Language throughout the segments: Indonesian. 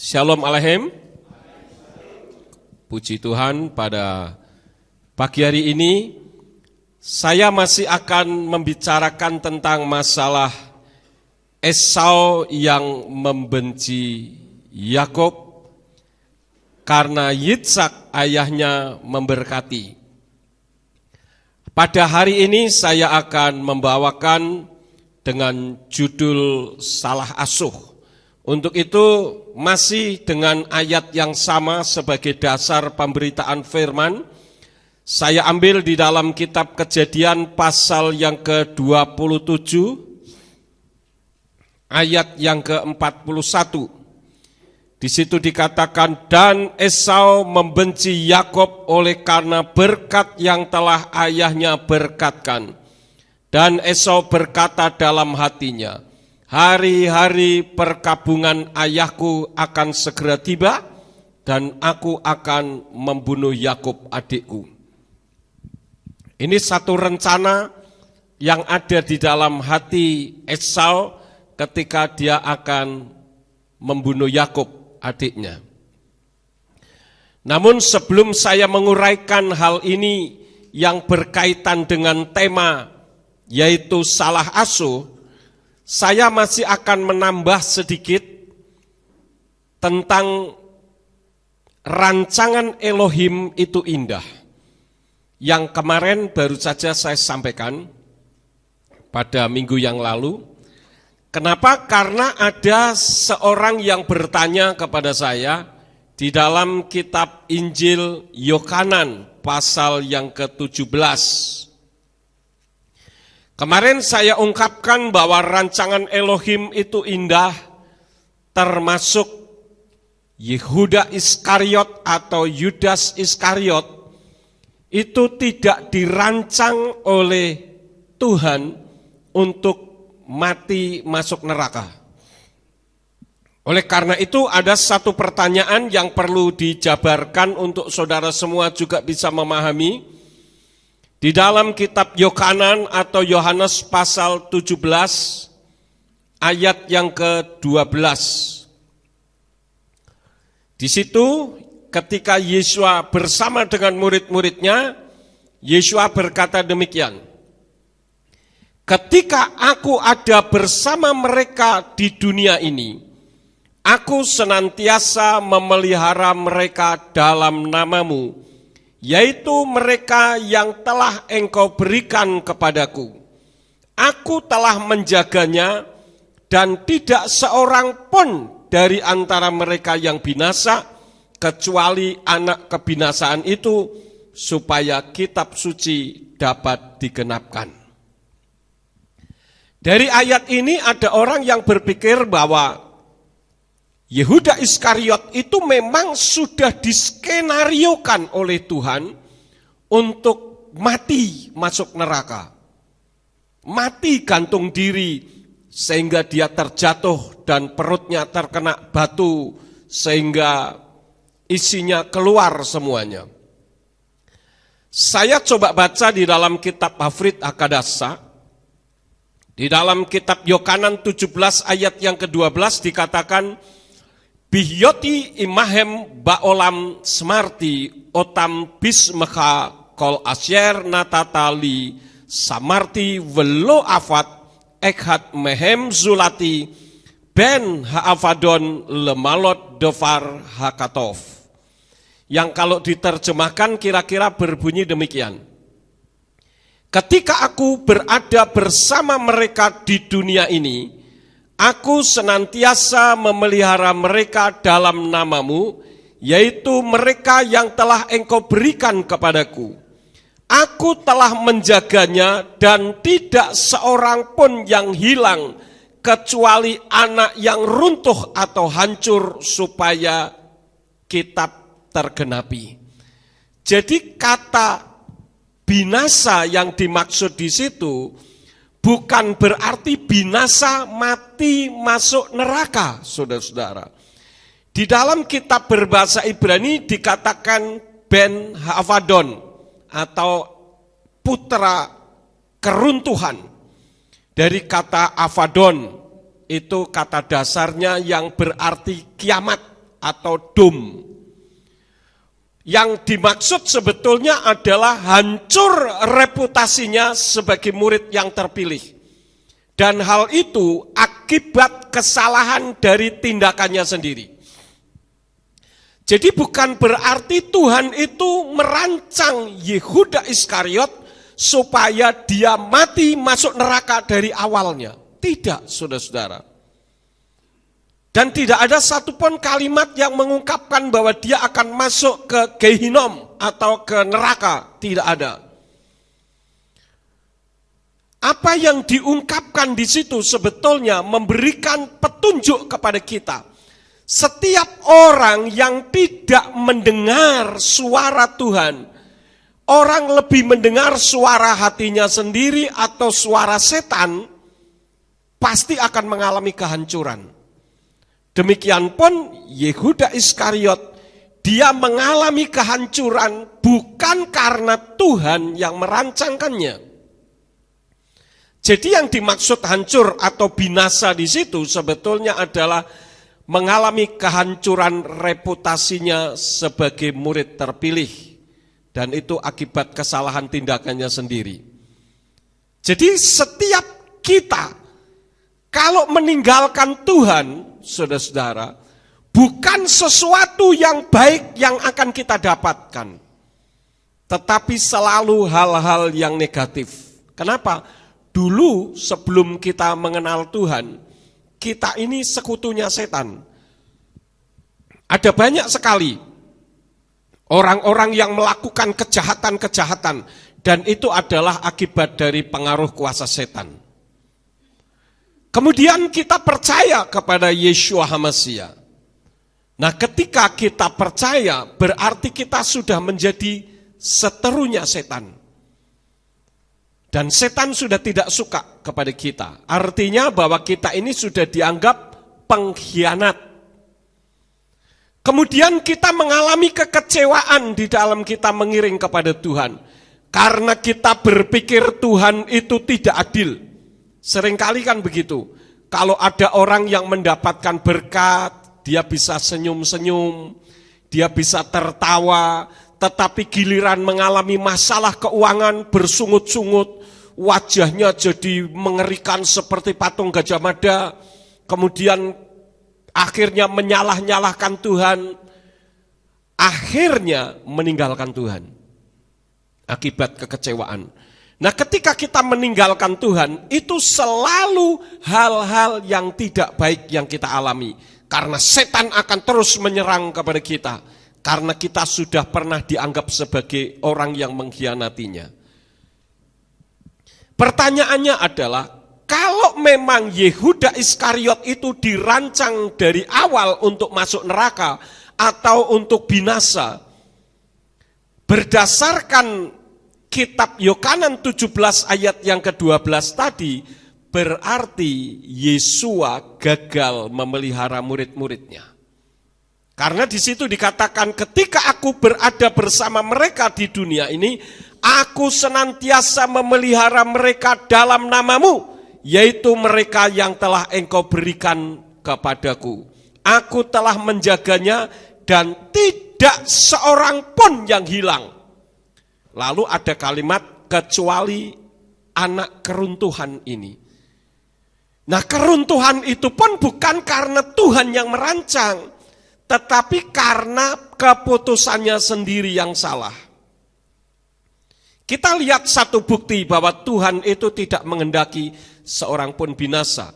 Shalom Aleichem. Puji Tuhan, pada pagi hari ini saya masih akan membicarakan tentang masalah Esau yang membenci Yakub karena Yitzhak ayahnya memberkati. Pada hari ini saya akan membawakan dengan judul Salah Asuh. Untuk itu masih dengan ayat yang sama sebagai dasar pemberitaan firman, saya ambil di dalam kitab Kejadian pasal yang ke-27, ayat yang ke-41. Di situ dikatakan, dan Esau membenci Yakub oleh karena berkat yang telah ayahnya berkatkan. Dan Esau berkata dalam hatinya, hari-hari perkabungan ayahku akan segera tiba, dan aku akan membunuh Yakub adikku. Ini satu rencana yang ada di dalam hati Esau ketika dia akan membunuh Yakub adiknya. Namun sebelum saya menguraikan hal ini yang berkaitan dengan tema yaitu salah asuh, saya masih akan menambah sedikit tentang rancangan Elohim itu indah. Yang kemarin baru saja saya sampaikan pada minggu yang lalu. Kenapa? Karena ada seorang yang bertanya kepada saya di dalam kitab Injil Yohanan pasal yang ke-17. Kemarin saya ungkapkan bahwa rancangan Elohim itu indah, termasuk Yehuda Iskariot atau Yudas Iskariot, itu tidak dirancang oleh Tuhan untuk mati masuk neraka. Oleh karena itu ada satu pertanyaan yang perlu dijabarkan untuk saudara semua juga bisa memahami. Di dalam kitab Yohanan atau Yohanes pasal 17 ayat yang ke-12. Di situ ketika Yesua bersama dengan murid-muridnya, Yesua berkata demikian. Ketika aku ada bersama mereka di dunia ini, aku senantiasa memelihara mereka dalam namamu, yaitu mereka yang telah engkau berikan kepadaku. Aku telah menjaganya, dan tidak seorang pun dari antara mereka yang binasa, kecuali anak kebinasaan itu, supaya kitab suci dapat digenapkan. Dari ayat ini ada orang yang berpikir bahwa Yehuda Iskariot itu memang sudah diskenariokan oleh Tuhan untuk mati masuk neraka. Mati gantung diri sehingga dia terjatuh dan perutnya terkena batu sehingga isinya keluar semuanya. Saya coba baca di dalam kitab Hafrit Hakadasa, di dalam kitab Yohanan 17 ayat yang ke-12 dikatakan, Bihyoti imahem baolam smarti otam bismecha kol asyer natatali samarti velo afat ekhat mehem zulati ben haafadon lemalot dofar hakatov. Yang kalau diterjemahkan kira-kira berbunyi demikian. Ketika aku berada bersama mereka di dunia ini, aku senantiasa memelihara mereka dalam namamu, yaitu mereka yang telah engkau berikan kepadaku. Aku telah menjaganya dan tidak seorang pun yang hilang, kecuali anak yang runtuh atau hancur supaya kitab tergenapi. Jadi kata binasa yang dimaksud di situ bukan berarti binasa mati masuk neraka, saudara-saudara. Di dalam kitab berbahasa Ibrani dikatakan Ben Haavadon atau putra keruntuhan. Dari kata Avadon, itu kata dasarnya yang berarti kiamat atau dom. Yang dimaksud sebetulnya adalah hancur reputasinya sebagai murid yang terpilih. Dan hal itu akibat kesalahan dari tindakannya sendiri. Jadi bukan berarti Tuhan itu merancang Yehuda Iskariot supaya dia mati masuk neraka dari awalnya. Tidak, saudara-saudara. Dan tidak ada satupun kalimat yang mengungkapkan bahwa dia akan masuk ke Gehinom atau ke neraka. Tidak ada. Apa yang diungkapkan di situ sebetulnya memberikan petunjuk kepada kita. Setiap orang yang tidak mendengar suara Tuhan, orang lebih mendengar suara hatinya sendiri atau suara setan, pasti akan mengalami kehancuran. Demikian pun Yehuda Iskariot, dia mengalami kehancuran bukan karena Tuhan yang merancangkannya. Jadi yang dimaksud hancur atau binasa di situ sebetulnya adalah mengalami kehancuran reputasinya sebagai murid terpilih. Dan itu akibat kesalahan tindakannya sendiri. Jadi setiap kita kalau meninggalkan Tuhan, saudara-saudara, bukan sesuatu yang baik yang akan kita dapatkan. Tetapi selalu hal-hal yang negatif. Kenapa? Dulu sebelum kita mengenal Tuhan, kita ini sekutunya setan. Ada banyak sekali orang-orang yang melakukan kejahatan-kejahatan. Dan itu adalah akibat dari pengaruh kuasa setan. Kemudian kita percaya kepada Yeshua HaMashiach. Nah, ketika kita percaya, berarti kita sudah menjadi seterunya setan. Dan setan sudah tidak suka kepada kita. Artinya bahwa kita ini sudah dianggap pengkhianat. Kemudian kita mengalami kekecewaan di dalam kita mengiring kepada Tuhan. Karena kita berpikir Tuhan itu tidak adil. Seringkali kan begitu. Kalau ada orang yang mendapatkan berkat, dia bisa senyum-senyum, dia bisa tertawa, tetapi giliran mengalami masalah keuangan bersungut-sungut, wajahnya jadi mengerikan seperti patung Gajah Mada, kemudian akhirnya menyalah-nyalahkan Tuhan, akhirnya meninggalkan Tuhan akibat kekecewaan. Nah, ketika kita meninggalkan Tuhan, itu selalu hal-hal yang tidak baik yang kita alami. Karena setan akan terus menyerang kepada kita. Karena kita sudah pernah dianggap sebagai orang yang mengkhianatinya. Pertanyaannya adalah, kalau memang Yehuda Iskariot itu dirancang dari awal untuk masuk neraka atau untuk binasa, berdasarkan Kitab Yohanan 17 ayat yang ke-12 tadi, berarti Yesua gagal memelihara murid-muridnya. Karena di situ dikatakan, ketika aku berada bersama mereka di dunia ini, aku senantiasa memelihara mereka dalam namamu, yaitu mereka yang telah engkau berikan kepadaku. Aku telah menjaganya dan tidak seorang pun yang hilang. Lalu ada kalimat kecuali anak keruntuhan ini. Nah, keruntuhan itu pun bukan karena Tuhan yang merancang, tetapi karena keputusannya sendiri yang salah. Kita lihat satu bukti bahwa Tuhan itu tidak menghendaki seorang pun binasa.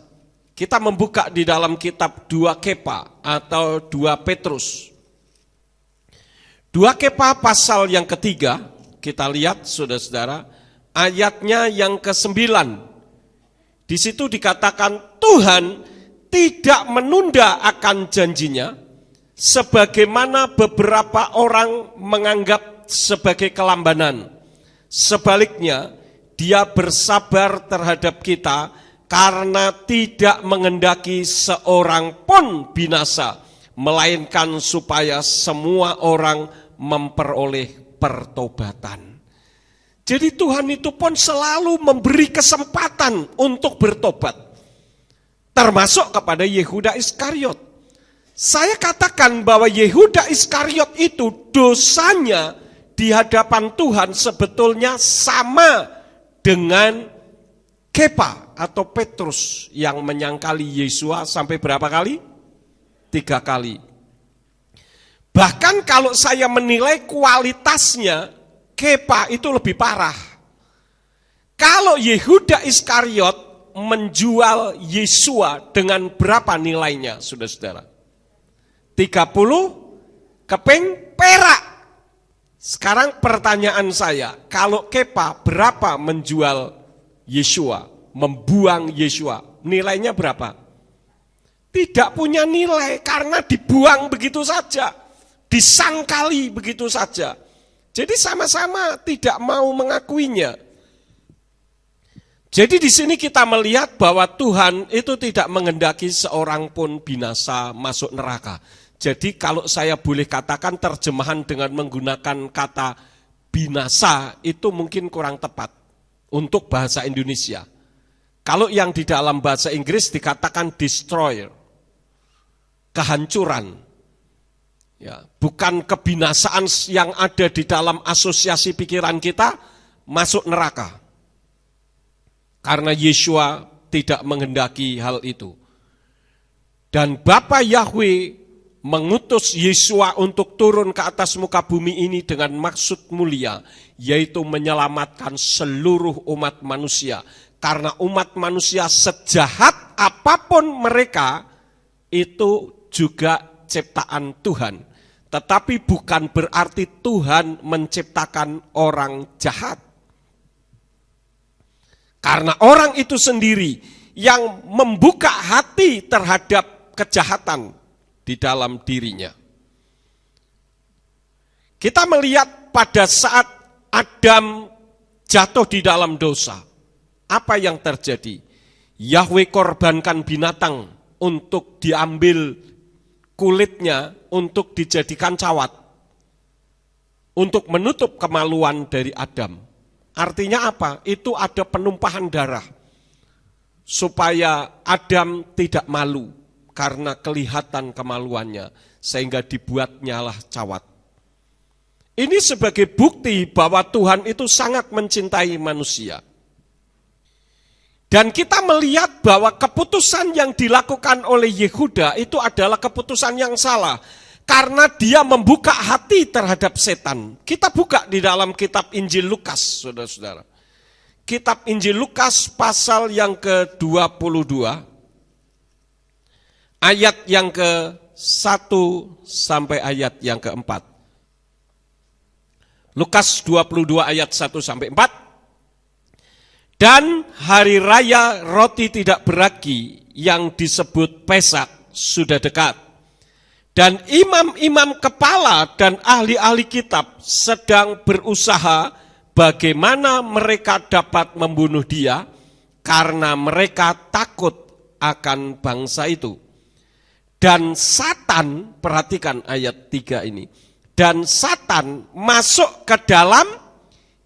Kita membuka di dalam kitab 2 Kepa atau 2 Petrus. 2 Kepa pasal yang ketiga. Kita lihat, saudara-saudara, ayatnya yang ke-9. Di situ dikatakan Tuhan tidak menunda akan janjinya, sebagaimana beberapa orang menganggap sebagai kelambanan. Sebaliknya, Dia bersabar terhadap kita karena tidak menghendaki seorang pun binasa, melainkan supaya semua orang memperoleh pertobatan. Jadi Tuhan itu pun selalu memberi kesempatan untuk bertobat. Termasuk kepada Yehuda Iskariot. Saya katakan bahwa Yehuda Iskariot itu dosanya di hadapan Tuhan sebetulnya sama dengan Kepa atau Petrus yang menyangkali Yesua sampai berapa kali? 3 kali. Bahkan kalau saya menilai kualitasnya, Kepa itu lebih parah. Kalau Yehuda Iskariot menjual Yesua dengan berapa nilainya, saudara-saudara? 30 keping perak. Sekarang pertanyaan saya, kalau Kepa berapa menjual Yesua, membuang Yesua, nilainya berapa? Tidak punya nilai karena dibuang begitu saja, disangkali begitu saja. Jadi sama-sama tidak mau mengakuinya. Jadi di sini kita melihat bahwa Tuhan itu tidak menghendaki seorang pun binasa masuk neraka. Jadi kalau saya boleh katakan terjemahan dengan menggunakan kata binasa itu mungkin kurang tepat untuk bahasa Indonesia. Kalau yang di dalam bahasa Inggris dikatakan destroyer, kehancuran. Ya, bukan kebinasaan yang ada di dalam asosiasi pikiran kita masuk neraka. Karena Yesua tidak menghendaki hal itu. Dan Bapa Yahweh mengutus Yesua untuk turun ke atas muka bumi ini dengan maksud mulia, yaitu menyelamatkan seluruh umat manusia. Karena umat manusia sejahat apapun mereka, itu juga ciptaan Tuhan. Tetapi bukan berarti Tuhan menciptakan orang jahat. Karena orang itu sendiri yang membuka hati terhadap kejahatan di dalam dirinya. Kita melihat pada saat Adam jatuh di dalam dosa, apa yang terjadi? Yahweh korbankan binatang untuk diambil kulitnya untuk dijadikan cawat, untuk menutup kemaluan dari Adam. Artinya apa? Itu ada penumpahan darah. Supaya Adam tidak malu karena kelihatan kemaluannya. Sehingga dibuatnyalah cawat. Ini sebagai bukti bahwa Tuhan itu sangat mencintai manusia. Dan kita melihat bahwa keputusan yang dilakukan oleh Yehuda itu adalah keputusan yang salah. Karena dia membuka hati terhadap setan. Kita buka di dalam kitab Injil Lukas, saudara-saudara. Kitab Injil Lukas pasal yang ke-22, ayat yang ke-1 sampai ayat yang ke-4. Lukas 22 ayat 1 sampai 4. Dan hari raya roti tidak beragi yang disebut Pesak sudah dekat. Dan imam-imam kepala dan ahli-ahli kitab sedang berusaha bagaimana mereka dapat membunuh dia karena mereka takut akan bangsa itu. Dan Satan, perhatikan ayat 3 ini. Dan Satan masuk ke dalam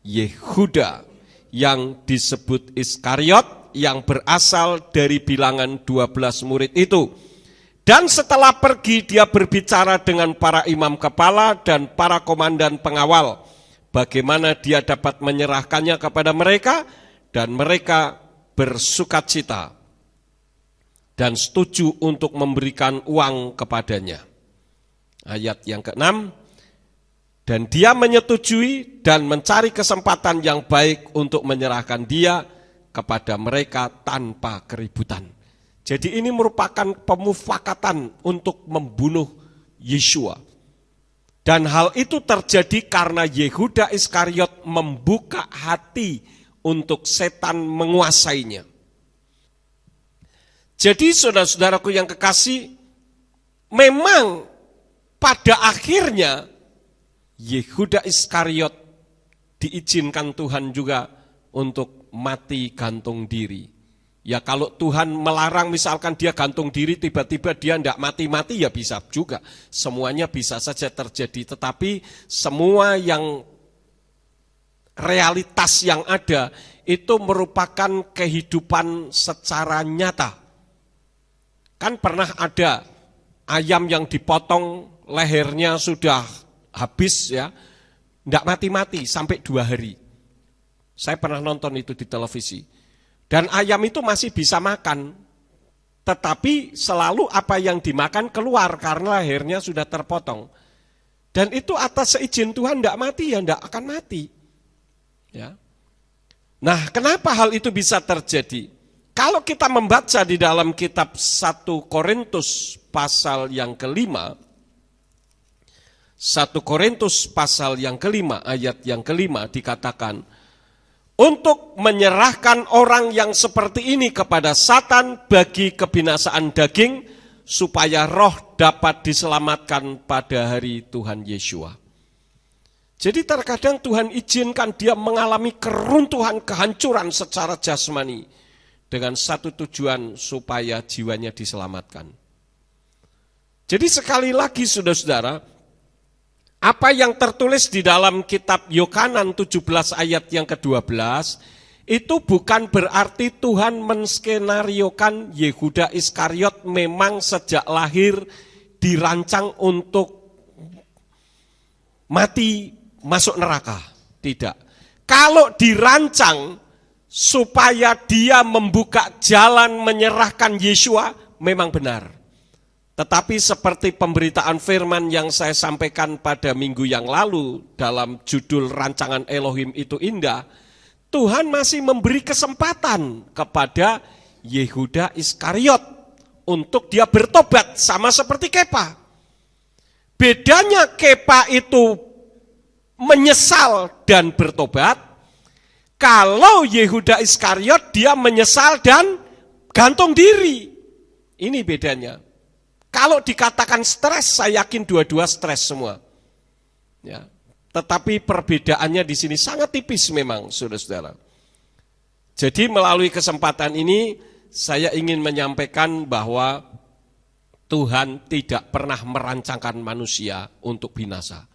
Yehuda yang disebut Iskariot yang berasal dari bilangan 12 murid itu. Dan setelah pergi dia berbicara dengan para imam kepala dan para komandan pengawal. Bagaimana dia dapat menyerahkannya kepada mereka dan mereka bersukacita. Dan setuju untuk memberikan uang kepadanya. Ayat yang ke-6. Dan dia menyetujui dan mencari kesempatan yang baik untuk menyerahkan dia kepada mereka tanpa keributan. Jadi ini merupakan pemufakatan untuk membunuh Yesua. Dan hal itu terjadi karena Yehuda Iskariot membuka hati untuk setan menguasainya. Jadi saudara-saudaraku yang kekasih, memang pada akhirnya Yehuda Iskariot diizinkan Tuhan juga untuk mati gantung diri. Ya kalau Tuhan melarang misalkan dia gantung diri tiba-tiba dia tidak mati-mati ya bisa juga. Semuanya bisa saja terjadi. Tetapi semua yang realitas yang ada itu merupakan kehidupan secara nyata. Kan pernah ada ayam yang dipotong lehernya sudah habis ya, enggak mati-mati sampai 2 hari. Saya pernah nonton itu di televisi. Dan ayam itu masih bisa makan, tetapi selalu apa yang dimakan keluar karena lehernya sudah terpotong. Dan itu atas seizin Tuhan enggak mati ya enggak akan mati. Ya. Nah, kenapa hal itu bisa terjadi? Kalau kita membaca di dalam kitab 1 Korintus pasal yang kelima, 1 Korintus pasal yang kelima, ayat yang kelima dikatakan, untuk menyerahkan orang yang seperti ini kepada Satan bagi kebinasaan daging, supaya roh dapat diselamatkan pada hari Tuhan Yesua. Jadi terkadang Tuhan izinkan dia mengalami keruntuhan, kehancuran secara jasmani, dengan satu tujuan supaya jiwanya diselamatkan. Jadi sekali lagi saudara-saudara, apa yang tertulis di dalam kitab Yohanan 17 ayat yang ke-12, itu bukan berarti Tuhan menskenariokan Yehuda Iskariot memang sejak lahir dirancang untuk mati masuk neraka. Tidak. Kalau dirancang supaya dia membuka jalan menyerahkan Yesua, memang benar. Tetapi seperti pemberitaan firman yang saya sampaikan pada minggu yang lalu dalam judul rancangan Elohim itu indah, Tuhan masih memberi kesempatan kepada Yehuda Iskariot untuk dia bertobat sama seperti Kepa. Bedanya Kepa itu menyesal dan bertobat, kalau Yehuda Iskariot dia menyesal dan gantung diri. Ini bedanya. Kalau dikatakan stres, saya yakin dua-dua stres semua. Ya. Tetapi perbedaannya di sini sangat tipis memang, saudara-saudara. Jadi melalui kesempatan ini, saya ingin menyampaikan bahwa Tuhan tidak pernah merancangkan manusia untuk binasa.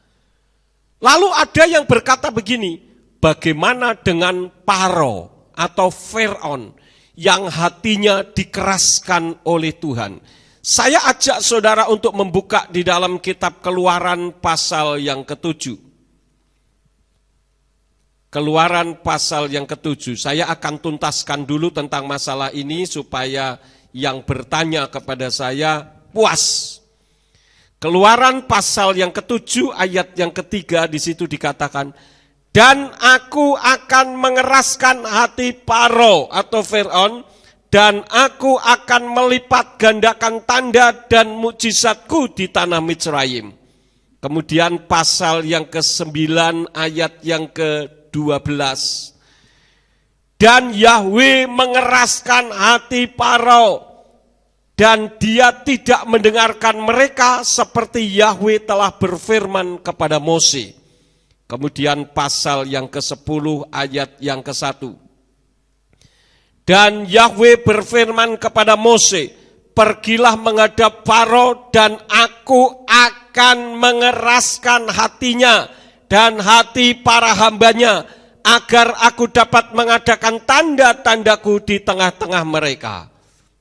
Lalu ada yang berkata begini, bagaimana dengan Paro atau Firaun yang hatinya dikeraskan oleh Tuhan? Saya ajak saudara untuk membuka di dalam kitab Keluaran pasal yang ke-7. Keluaran pasal yang ke-7. Saya akan tuntaskan dulu tentang masalah ini supaya yang bertanya kepada saya puas. Keluaran pasal yang ke-7 ayat yang ketiga di situ dikatakan, dan aku akan mengeraskan hati Paro atau Firaun, dan aku akan melipat gandakan tanda dan mukjizatku di tanah Mitsraim. Kemudian pasal yang ke-9 ayat yang ke-12. Dan Yahweh mengeraskan hati Paro, dan dia tidak mendengarkan mereka seperti Yahweh telah berfirman kepada Mose. Kemudian pasal yang ke-10 ayat yang ke-1. Dan Yahweh berfirman kepada Mose, pergilah menghadap Faro dan aku akan mengeraskan hatinya dan hati para hambanya, agar aku dapat mengadakan tanda-tandaku di tengah-tengah mereka.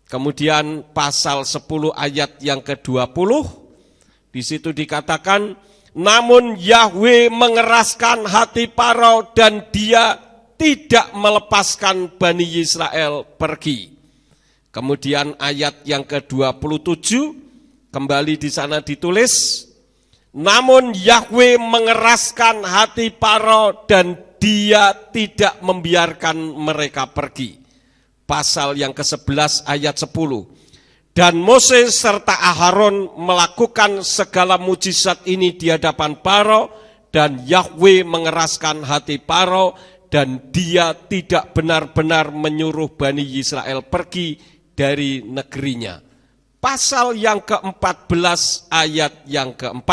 Kemudian pasal 10 ayat yang ke-20, di situ dikatakan, namun Yahweh mengeraskan hati Faro dan dia tidak melepaskan Bani Israel pergi. Kemudian ayat yang ke-27, kembali di sana ditulis, namun Yahweh mengeraskan hati Faro dan dia tidak membiarkan mereka pergi. Pasal yang ke-11 ayat 10. Dan Mose serta Aharon melakukan segala mujizat ini di hadapan Faro, dan Yahweh mengeraskan hati Faro, dan dia tidak benar-benar menyuruh Bani Israel pergi dari negerinya. Pasal yang ke-14 ayat yang ke-4.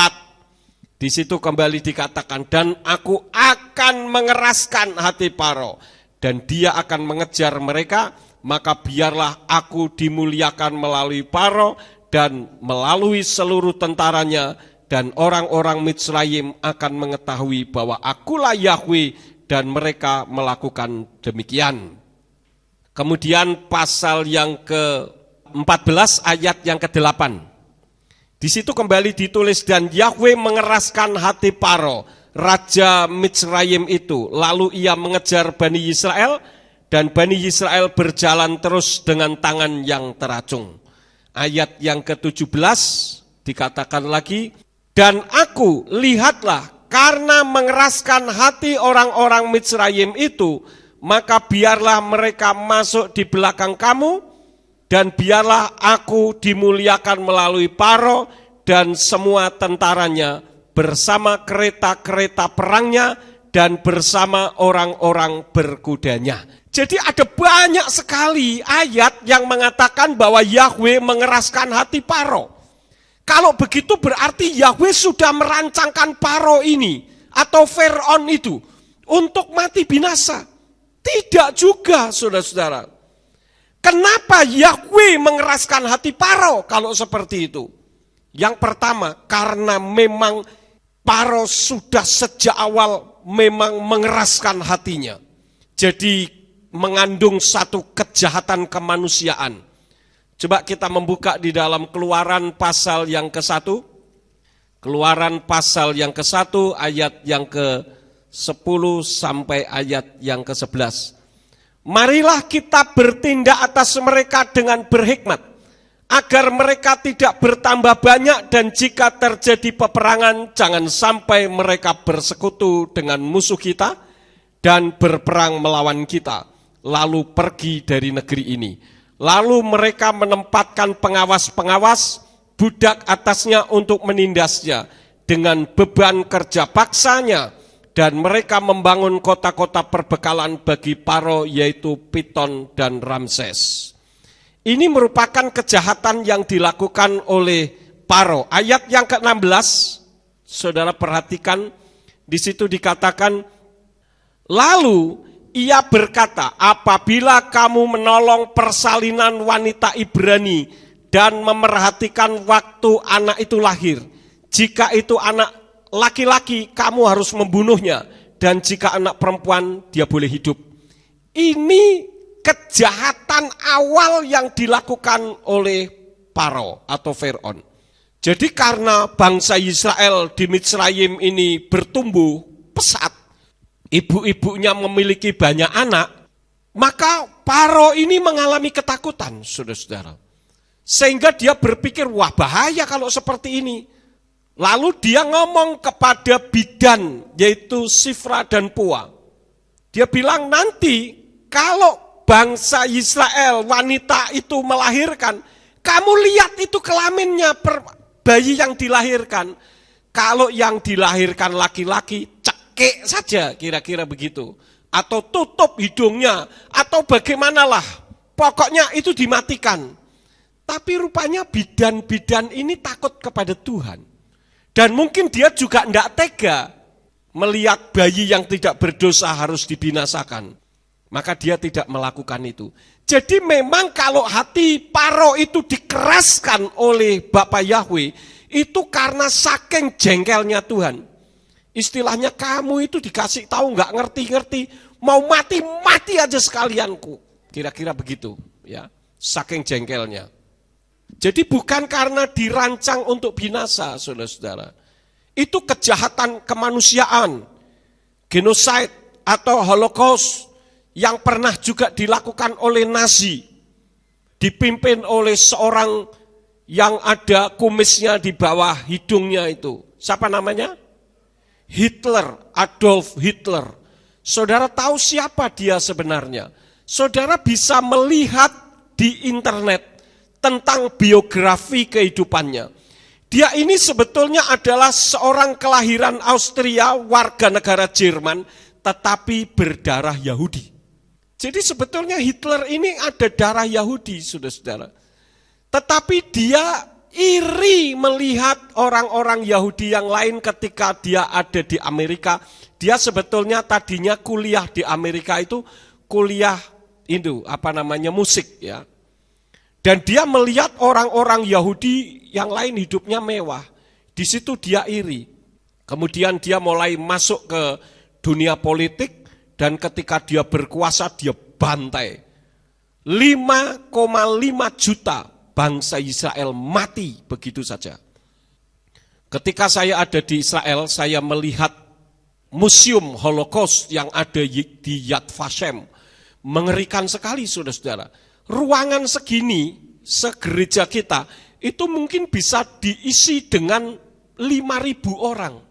Di situ kembali dikatakan, dan aku akan mengeraskan hati Faro, dan dia akan mengejar mereka, maka biarlah aku dimuliakan melalui Faro dan melalui seluruh tentaranya, dan orang-orang Mitsraim akan mengetahui bahwa akulah Yahweh, dan mereka melakukan demikian. Kemudian pasal yang ke-14 ayat yang ke-8. Di situ kembali ditulis, dan Yahweh mengeraskan hati Paro, raja Mitsrayim itu. Lalu ia mengejar Bani Israel, dan Bani Israel berjalan terus dengan tangan yang teracung. Ayat yang ke-17 dikatakan lagi, dan aku, lihatlah, karena mengeraskan hati orang-orang Mitsrayim itu, maka biarlah mereka masuk di belakang kamu, dan biarlah aku dimuliakan melalui Paro dan semua tentaranya, bersama kereta-kereta perangnya dan bersama orang-orang berkudanya. Jadi ada banyak sekali ayat yang mengatakan bahwa Yahweh mengeraskan hati Paro. Kalau begitu berarti Yahweh sudah merancangkan Paro ini atau Firaun itu untuk mati binasa. Tidak juga, saudara-saudara. Kenapa Yahweh mengeraskan hati Paro kalau seperti itu? Yang pertama, karena memang Paro sudah sejak awal memang mengeraskan hatinya. Jadi mengandung satu kejahatan kemanusiaan. Coba kita membuka di dalam Keluaran pasal yang ke-1. Keluaran pasal yang ke-1 ayat yang ke-10 sampai ayat yang ke-11. Marilah kita bertindak atas mereka dengan berhikmat, agar mereka tidak bertambah banyak, dan jika terjadi peperangan, jangan sampai mereka bersekutu dengan musuh kita dan berperang melawan kita, lalu pergi dari negeri ini. Lalu mereka menempatkan pengawas-pengawas budak atasnya untuk menindasnya dengan beban kerja paksanya, dan mereka membangun kota-kota perbekalan bagi Paro, yaitu Piton dan Ramses. Ini merupakan kejahatan yang dilakukan oleh Paro. Ayat yang ke-16, saudara perhatikan, di situ dikatakan, lalu ia berkata, apabila kamu menolong persalinan wanita Ibrani dan memerhatikan waktu anak itu lahir, jika itu anak laki-laki, kamu harus membunuhnya, dan jika anak perempuan, dia boleh hidup. Ini kejahatan awal yang dilakukan oleh Paro atau Firaun. Jadi karena bangsa Israel di Mitsrayim ini bertumbuh pesat, ibu-ibunya memiliki banyak anak, maka Paro ini mengalami ketakutan, saudara-saudara. Sehingga dia berpikir, wah bahaya kalau seperti ini. Lalu dia ngomong kepada bidan, yaitu Sifra dan Pua. Dia bilang, nanti kalau bangsa Israel, wanita itu melahirkan, kamu lihat itu kelaminnya bayi yang dilahirkan. Kalau yang dilahirkan laki-laki, cekik saja, kira-kira begitu. Atau tutup hidungnya, atau bagaimanalah. Pokoknya itu dimatikan. Tapi rupanya bidan-bidan ini takut kepada Tuhan. Dan mungkin dia juga tidak tega melihat bayi yang tidak berdosa harus dibinasakan. Maka dia tidak melakukan itu. Jadi memang kalau hati Paro itu dikeraskan oleh Bapa Yahweh, itu karena saking jengkelnya Tuhan. Istilahnya kamu itu dikasih tahu nggak ngerti-ngerti, mau mati aja sekalianku. Kira-kira begitu, ya. Saking jengkelnya. Jadi bukan karena dirancang untuk binasa, saudara-saudara. Itu kejahatan kemanusiaan, genocide atau Holocaust yang pernah juga dilakukan oleh Nazi. Dipimpin oleh seorang yang ada kumisnya di bawah hidungnya itu. Siapa namanya? Hitler, Adolf Hitler. Saudara tahu siapa dia sebenarnya? Saudara bisa melihat di internet tentang biografi kehidupannya. Dia ini sebetulnya adalah seorang kelahiran Austria, warga negara Jerman, tetapi berdarah Yahudi. Jadi sebetulnya Hitler ini ada darah Yahudi, saudara-saudara. Tetapi dia iri melihat orang-orang Yahudi yang lain ketika dia ada di Amerika. Dia sebetulnya tadinya kuliah di Amerika itu kuliah musik, ya. Dan dia melihat orang-orang Yahudi yang lain hidupnya mewah. Di situ dia iri. Kemudian dia mulai masuk ke dunia politik, dan ketika dia berkuasa dia bantai. 5,5 juta bangsa Israel mati begitu saja. Ketika saya ada di Israel, saya melihat museum Holocaust yang ada di Yad Vashem. Mengerikan sekali, saudara-saudara. Ruangan segini, segereja kita, itu mungkin bisa diisi dengan 5.000 orang,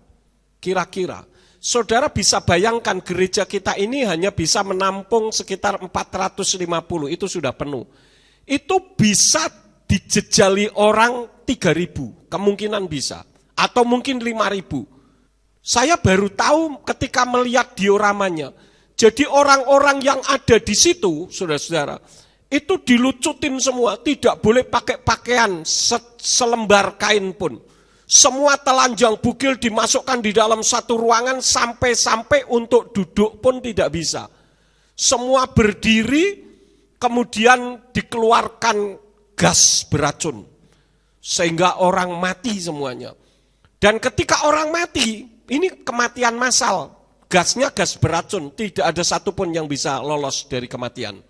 kira-kira. Saudara bisa bayangkan gereja kita ini hanya bisa menampung sekitar 450, itu sudah penuh. Itu bisa dijejali orang 3.000, kemungkinan bisa. Atau mungkin 5.000. Saya baru tahu ketika melihat dioramanya. Jadi orang-orang yang ada di situ, saudara-saudara, itu dilucutin semua, tidak boleh pakai pakaian selembar kain pun. Semua telanjang bugil dimasukkan di dalam satu ruangan sampai-sampai untuk duduk pun tidak bisa. Semua berdiri, kemudian dikeluarkan gas beracun. Sehingga orang mati semuanya. Dan ketika orang mati, ini kematian massal. Gasnya gas beracun, tidak ada satupun yang bisa lolos dari kematian.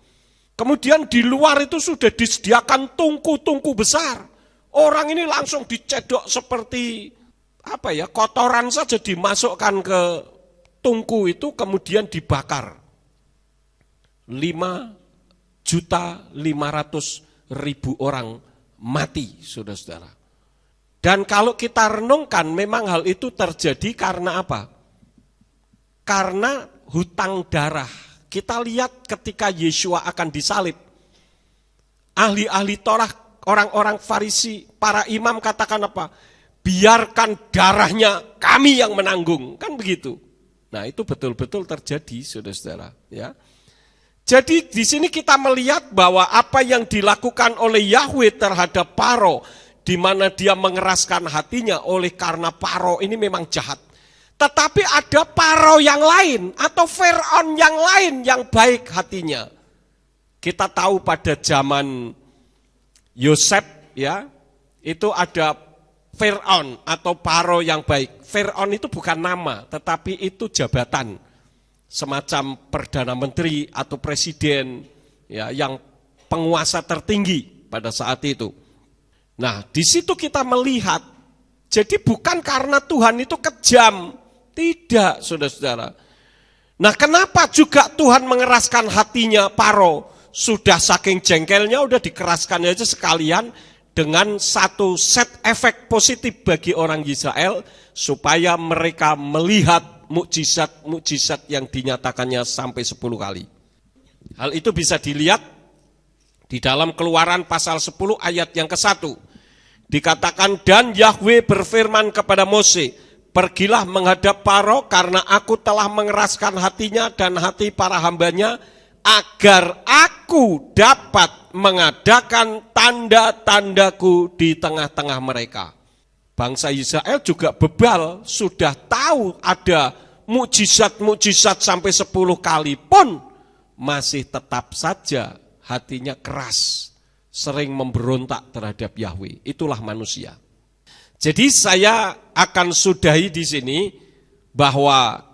Kemudian di luar itu sudah disediakan tungku-tungku besar. Orang ini langsung dicedok seperti kotoran saja dimasukkan ke tungku itu kemudian dibakar. 5.500.000 orang mati, saudara-saudara. Dan kalau kita renungkan memang hal itu terjadi karena apa? Karena hutang darah. Kita lihat ketika Yesua akan disalib. Ahli-ahli Torah, orang-orang Farisi, para imam katakan apa? Biarkan darahnya kami yang menanggung, kan begitu. Nah itu betul-betul terjadi, saudara-saudara. Ya. Jadi di sini kita melihat bahwa apa yang dilakukan oleh Yahweh terhadap Paro, di mana dia mengeraskan hatinya oleh karena Paro ini memang jahat. Tetapi ada Paro yang lain atau Firaun yang lain yang baik hatinya. Kita tahu pada zaman Yosef, ya, itu ada Firaun atau Paro yang baik. Firaun itu bukan nama, tetapi itu jabatan, semacam perdana menteri atau presiden, ya, yang penguasa tertinggi pada saat itu. Nah, di situ kita melihat, jadi bukan karena Tuhan itu kejam, tidak, saudara-saudara. Nah, kenapa juga Tuhan mengeraskan hatinya Paro? Sudah saking jengkelnya, udah dikeraskan aja sekalian dengan satu set efek positif bagi orang Israel, supaya mereka melihat mukjizat-mukjizat yang dinyatakannya sampai 10 kali. Hal itu bisa dilihat di dalam Keluaran pasal 10 ayat yang ke-1. Dikatakan, dan Yahweh berfirman kepada Mose, pergilah menghadap Paro karena aku telah mengeraskan hatinya dan hati para hambanya, agar aku dapat mengadakan tanda-tandaku di tengah-tengah mereka. Bangsa Israel juga bebal, sudah tahu ada mukjizat-mukjizat sampai 10 kali pun masih tetap saja hatinya keras, sering memberontak terhadap Yahweh. Itulah manusia. Jadi saya akan sudahi di sini bahwa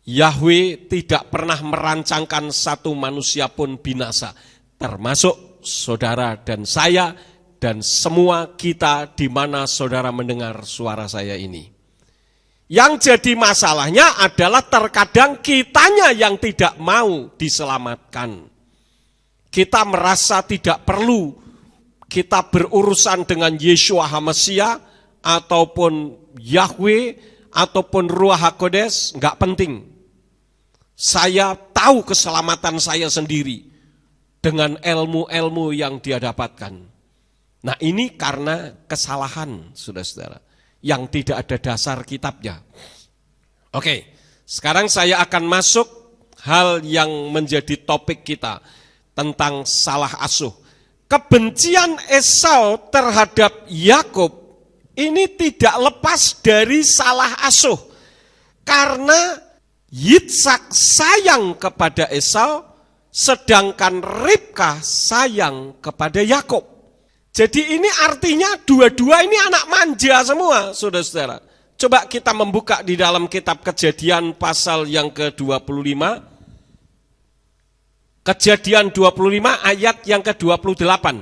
Yahweh tidak pernah merancangkan satu manusia pun binasa, termasuk saudara dan saya dan semua kita di mana saudara mendengar suara saya ini. Yang jadi masalahnya adalah terkadang kitanya yang tidak mau diselamatkan. Kita merasa tidak perlu kita berurusan dengan Yeshua HaMashiach ataupun Yahweh ataupun Ruach HaKodes, enggak penting. Saya tahu keselamatan saya sendiri dengan ilmu-ilmu yang dia dapatkan. Nah ini karena kesalahan, saudara-saudara, yang tidak ada dasar kitabnya. Oke, sekarang saya akan masuk hal yang menjadi topik kita tentang salah asuh. Kebencian Esau terhadap Yakub ini tidak lepas dari salah asuh. Karena Yitzhak sayang kepada Esau, sedangkan Ribkah sayang kepada Yakub. Jadi ini artinya dua-dua ini anak manja semua, saudara-saudara. Coba kita membuka di dalam kitab Kejadian pasal yang ke-25. Kejadian 25 ayat yang ke-28.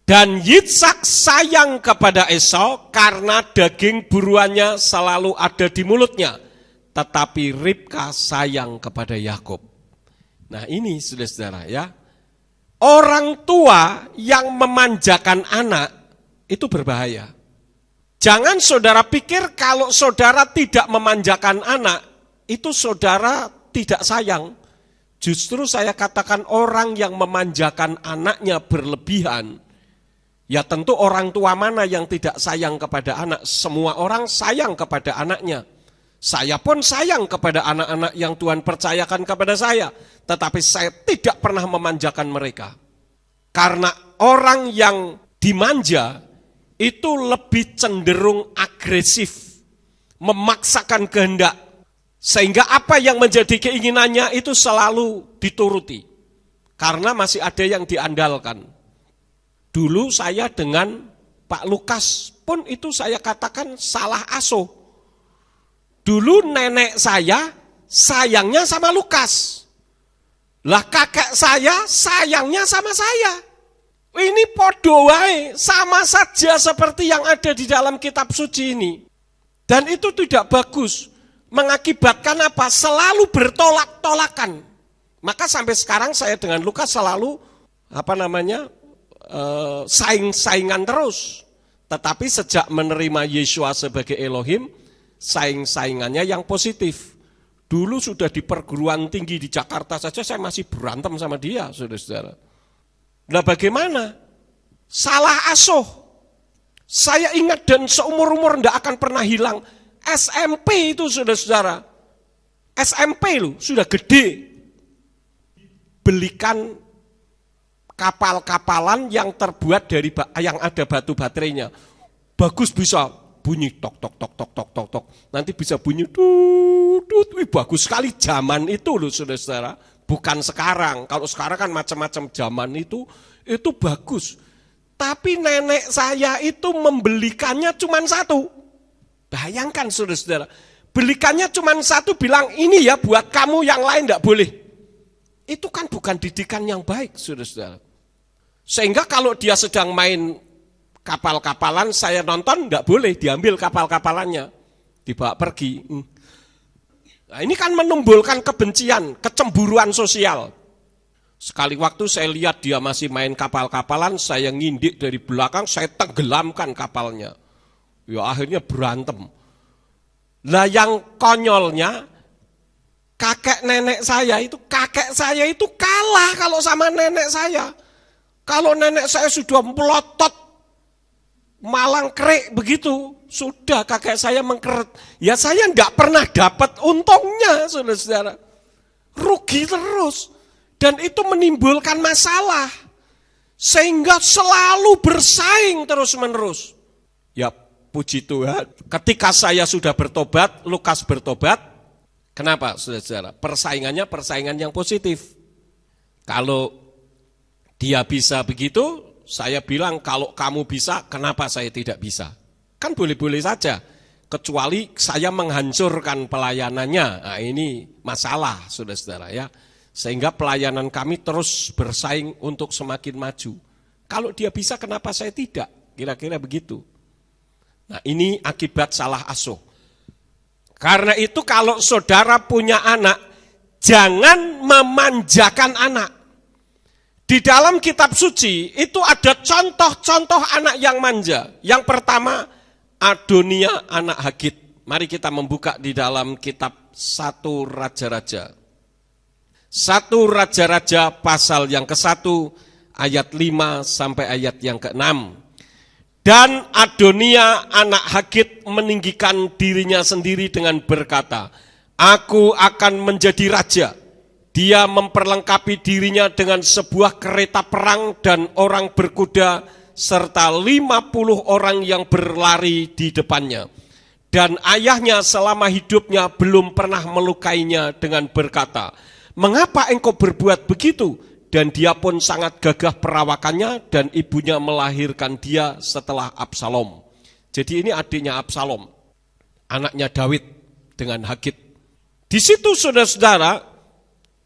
Dan Yitzhak sayang kepada Esau karena daging buruannya selalu ada di mulutnya. Tetapi Ribka sayang kepada Yakub. Nah ini saudara-saudara ya. Orang tua yang memanjakan anak itu berbahaya. Jangan saudara pikir kalau saudara tidak memanjakan anak, itu saudara tidak sayang. Justru saya katakan orang yang memanjakan anaknya berlebihan, ya tentu orang tua mana yang tidak sayang kepada anak? Semua orang sayang kepada anaknya. Saya pun sayang kepada anak-anak yang Tuhan percayakan kepada saya. Tetapi saya tidak pernah memanjakan mereka. Karena orang yang dimanja itu lebih cenderung agresif. Memaksakan kehendak. Sehingga apa yang menjadi keinginannya itu selalu dituruti. Karena masih ada yang diandalkan. Dulu saya dengan Pak Lukas pun itu saya katakan salah asuh. Dulu nenek saya sayangnya sama Lukas. Lah kakek saya sayangnya sama saya. Ini podo wae, sama saja seperti yang ada di dalam kitab suci ini. Dan itu tidak bagus. Mengakibatkan apa? Selalu bertolak-tolakan. Maka sampai sekarang saya dengan Lukas selalu saing-saingan terus. Tetapi sejak menerima Yeshua sebagai Elohim, saing-saingannya yang positif. Dulu sudah di perguruan tinggi di Jakarta saja saya masih berantem sama dia, saudara-saudara. Nah bagaimana? Salah asuh. Saya ingat dan seumur-umur tidak akan pernah hilang. SMP itu saudara-saudara. SMP loh, sudah gede. Belikan kapal-kapalan yang terbuat dari yang ada batu baterainya. Bagus bisa bunyi tok tok tok tok tok tok tok. Nanti bisa bunyi tut tut. Wih, bagus sekali zaman itu loh saudara-saudara. Bukan sekarang. Kalau sekarang kan macam-macam zaman itu bagus. Tapi nenek saya itu membelikannya cuma satu. Bayangkan saudara-saudara. Belikannya cuma satu, bilang ini ya buat kamu, yang lain tidak boleh. Itu kan bukan didikan yang baik saudara-saudara. Sehingga kalau dia sedang main kapal-kapalan, saya nonton, tidak boleh diambil kapal-kapalannya, dibawa pergi. Nah, ini kan menimbulkan kebencian, kecemburuan sosial. Sekali waktu saya lihat dia masih main kapal-kapalan, saya ngindik dari belakang, saya tenggelamkan kapalnya. Ya akhirnya berantem. Lah yang konyolnya, kakek saya itu kalah kalau sama nenek saya. Kalau nenek saya sudah melotot, malang kerik begitu, sudah kakek saya mengkeret. Ya saya enggak pernah dapat untungnya, saudara-saudara. Rugi terus. Dan itu menimbulkan masalah. Sehingga selalu bersaing terus-menerus. Ya puji Tuhan, ketika saya sudah bertobat, Lukas bertobat. Kenapa saudara-saudara? Persaingan yang positif. Kalau dia bisa begitu, saya bilang kalau kamu bisa, kenapa saya tidak bisa? Kan boleh-boleh saja, kecuali saya menghancurkan pelayanannya. Nah ini masalah saudara-saudara ya. Sehingga pelayanan kami terus bersaing untuk semakin maju. Kalau dia bisa, kenapa saya tidak? Kira-kira begitu. Nah ini akibat salah asuh. Karena itu kalau saudara punya anak, jangan memanjakan anak. Di dalam kitab suci itu ada contoh-contoh anak yang manja. Yang pertama, Adonia anak Hagit. Mari kita membuka di dalam kitab 1 Raja-Raja. 1 Raja-Raja pasal yang ke-1 ayat 5 sampai ayat yang ke-6. Dan Adonia anak Hagit meninggikan dirinya sendiri dengan berkata, aku akan menjadi raja. Dia memperlengkapi dirinya dengan sebuah kereta perang dan orang berkuda serta 50 orang yang berlari di depannya. Dan ayahnya selama hidupnya belum pernah melukainya dengan berkata, mengapa engkau berbuat begitu? Dan dia pun sangat gagah perawakannya dan ibunya melahirkan dia setelah Absalom. Jadi ini adiknya Absalom, anaknya Daud dengan Hagit. Di situ saudara-saudara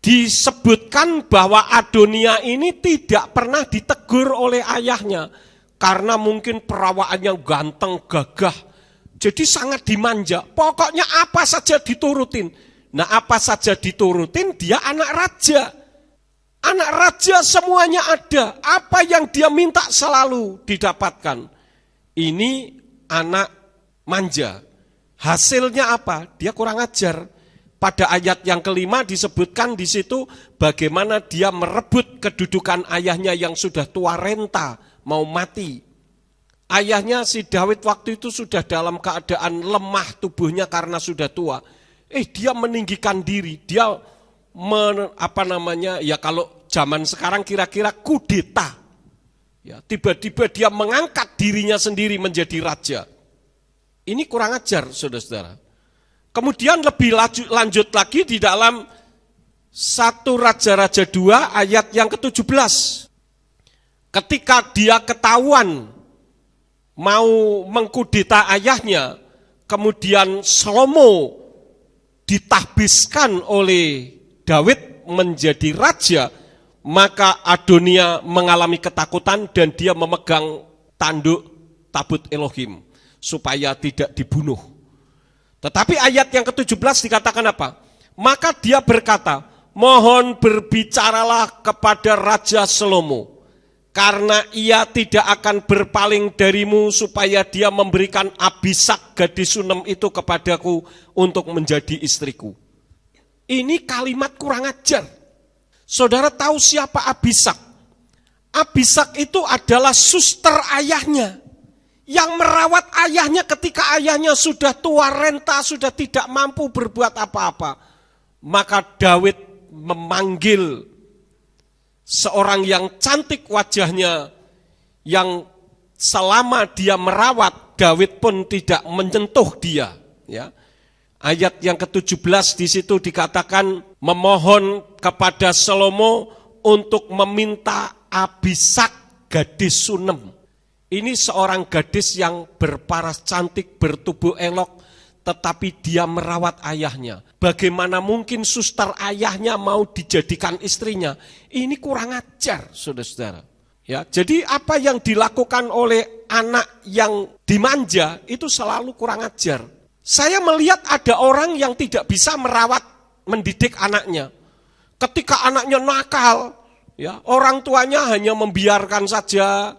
disebutkan bahwa Adonia ini tidak pernah ditegur oleh ayahnya. karena mungkin perawaannya ganteng, gagah, jadi sangat dimanja. Pokoknya apa saja diturutin. Nah, apa saja diturutin, dia anak raja. Anak raja semuanya ada. Apa yang dia minta selalu didapatkan. Ini anak manja. Hasilnya apa? Dia kurang ajar. Pada ayat yang kelima disebutkan di situ bagaimana dia merebut kedudukan ayahnya yang sudah tua renta, mau mati. Ayahnya si Daud waktu itu sudah dalam keadaan lemah tubuhnya karena sudah tua. Dia meninggikan diri, dia kalau zaman sekarang kira-kira kudeta. Ya, tiba-tiba dia mengangkat dirinya sendiri menjadi raja. Ini kurang ajar, saudara-saudara. Kemudian lebih lanjut lagi di dalam 1 Raja-Raja 2 ayat yang ke-17. Ketika dia ketahuan mau mengkudeta ayahnya, kemudian Salomo ditahbiskan oleh Daud menjadi raja, maka Adonia mengalami ketakutan dan dia memegang tanduk tabut Elohim supaya tidak dibunuh. Tetapi ayat yang ke-17 dikatakan apa? Maka dia berkata, mohon berbicaralah kepada Raja Salomo, karena ia tidak akan berpaling darimu supaya dia memberikan Abisak gadis Sunem itu kepadaku untuk menjadi istriku. Ini kalimat kurang ajar. Saudara tahu siapa Abisak? Abisak itu adalah suster ayahnya, yang merawat ayahnya ketika ayahnya sudah tua renta, sudah tidak mampu berbuat apa-apa. Maka Daud memanggil seorang yang cantik wajahnya, yang selama dia merawat, Daud pun tidak menyentuh dia. Ya. Ayat yang ke-17 di situ dikatakan memohon kepada Salomo untuk meminta Abisak gadis Sunem. Ini seorang gadis yang berparas cantik, bertubuh elok, tetapi dia merawat ayahnya. Bagaimana mungkin suster ayahnya mau dijadikan istrinya? Ini kurang ajar, saudara-saudara. Ya, jadi apa yang dilakukan oleh anak yang dimanja itu selalu kurang ajar. Saya melihat ada orang yang tidak bisa merawat, mendidik anaknya. Ketika anaknya nakal, ya, orang tuanya hanya membiarkan saja.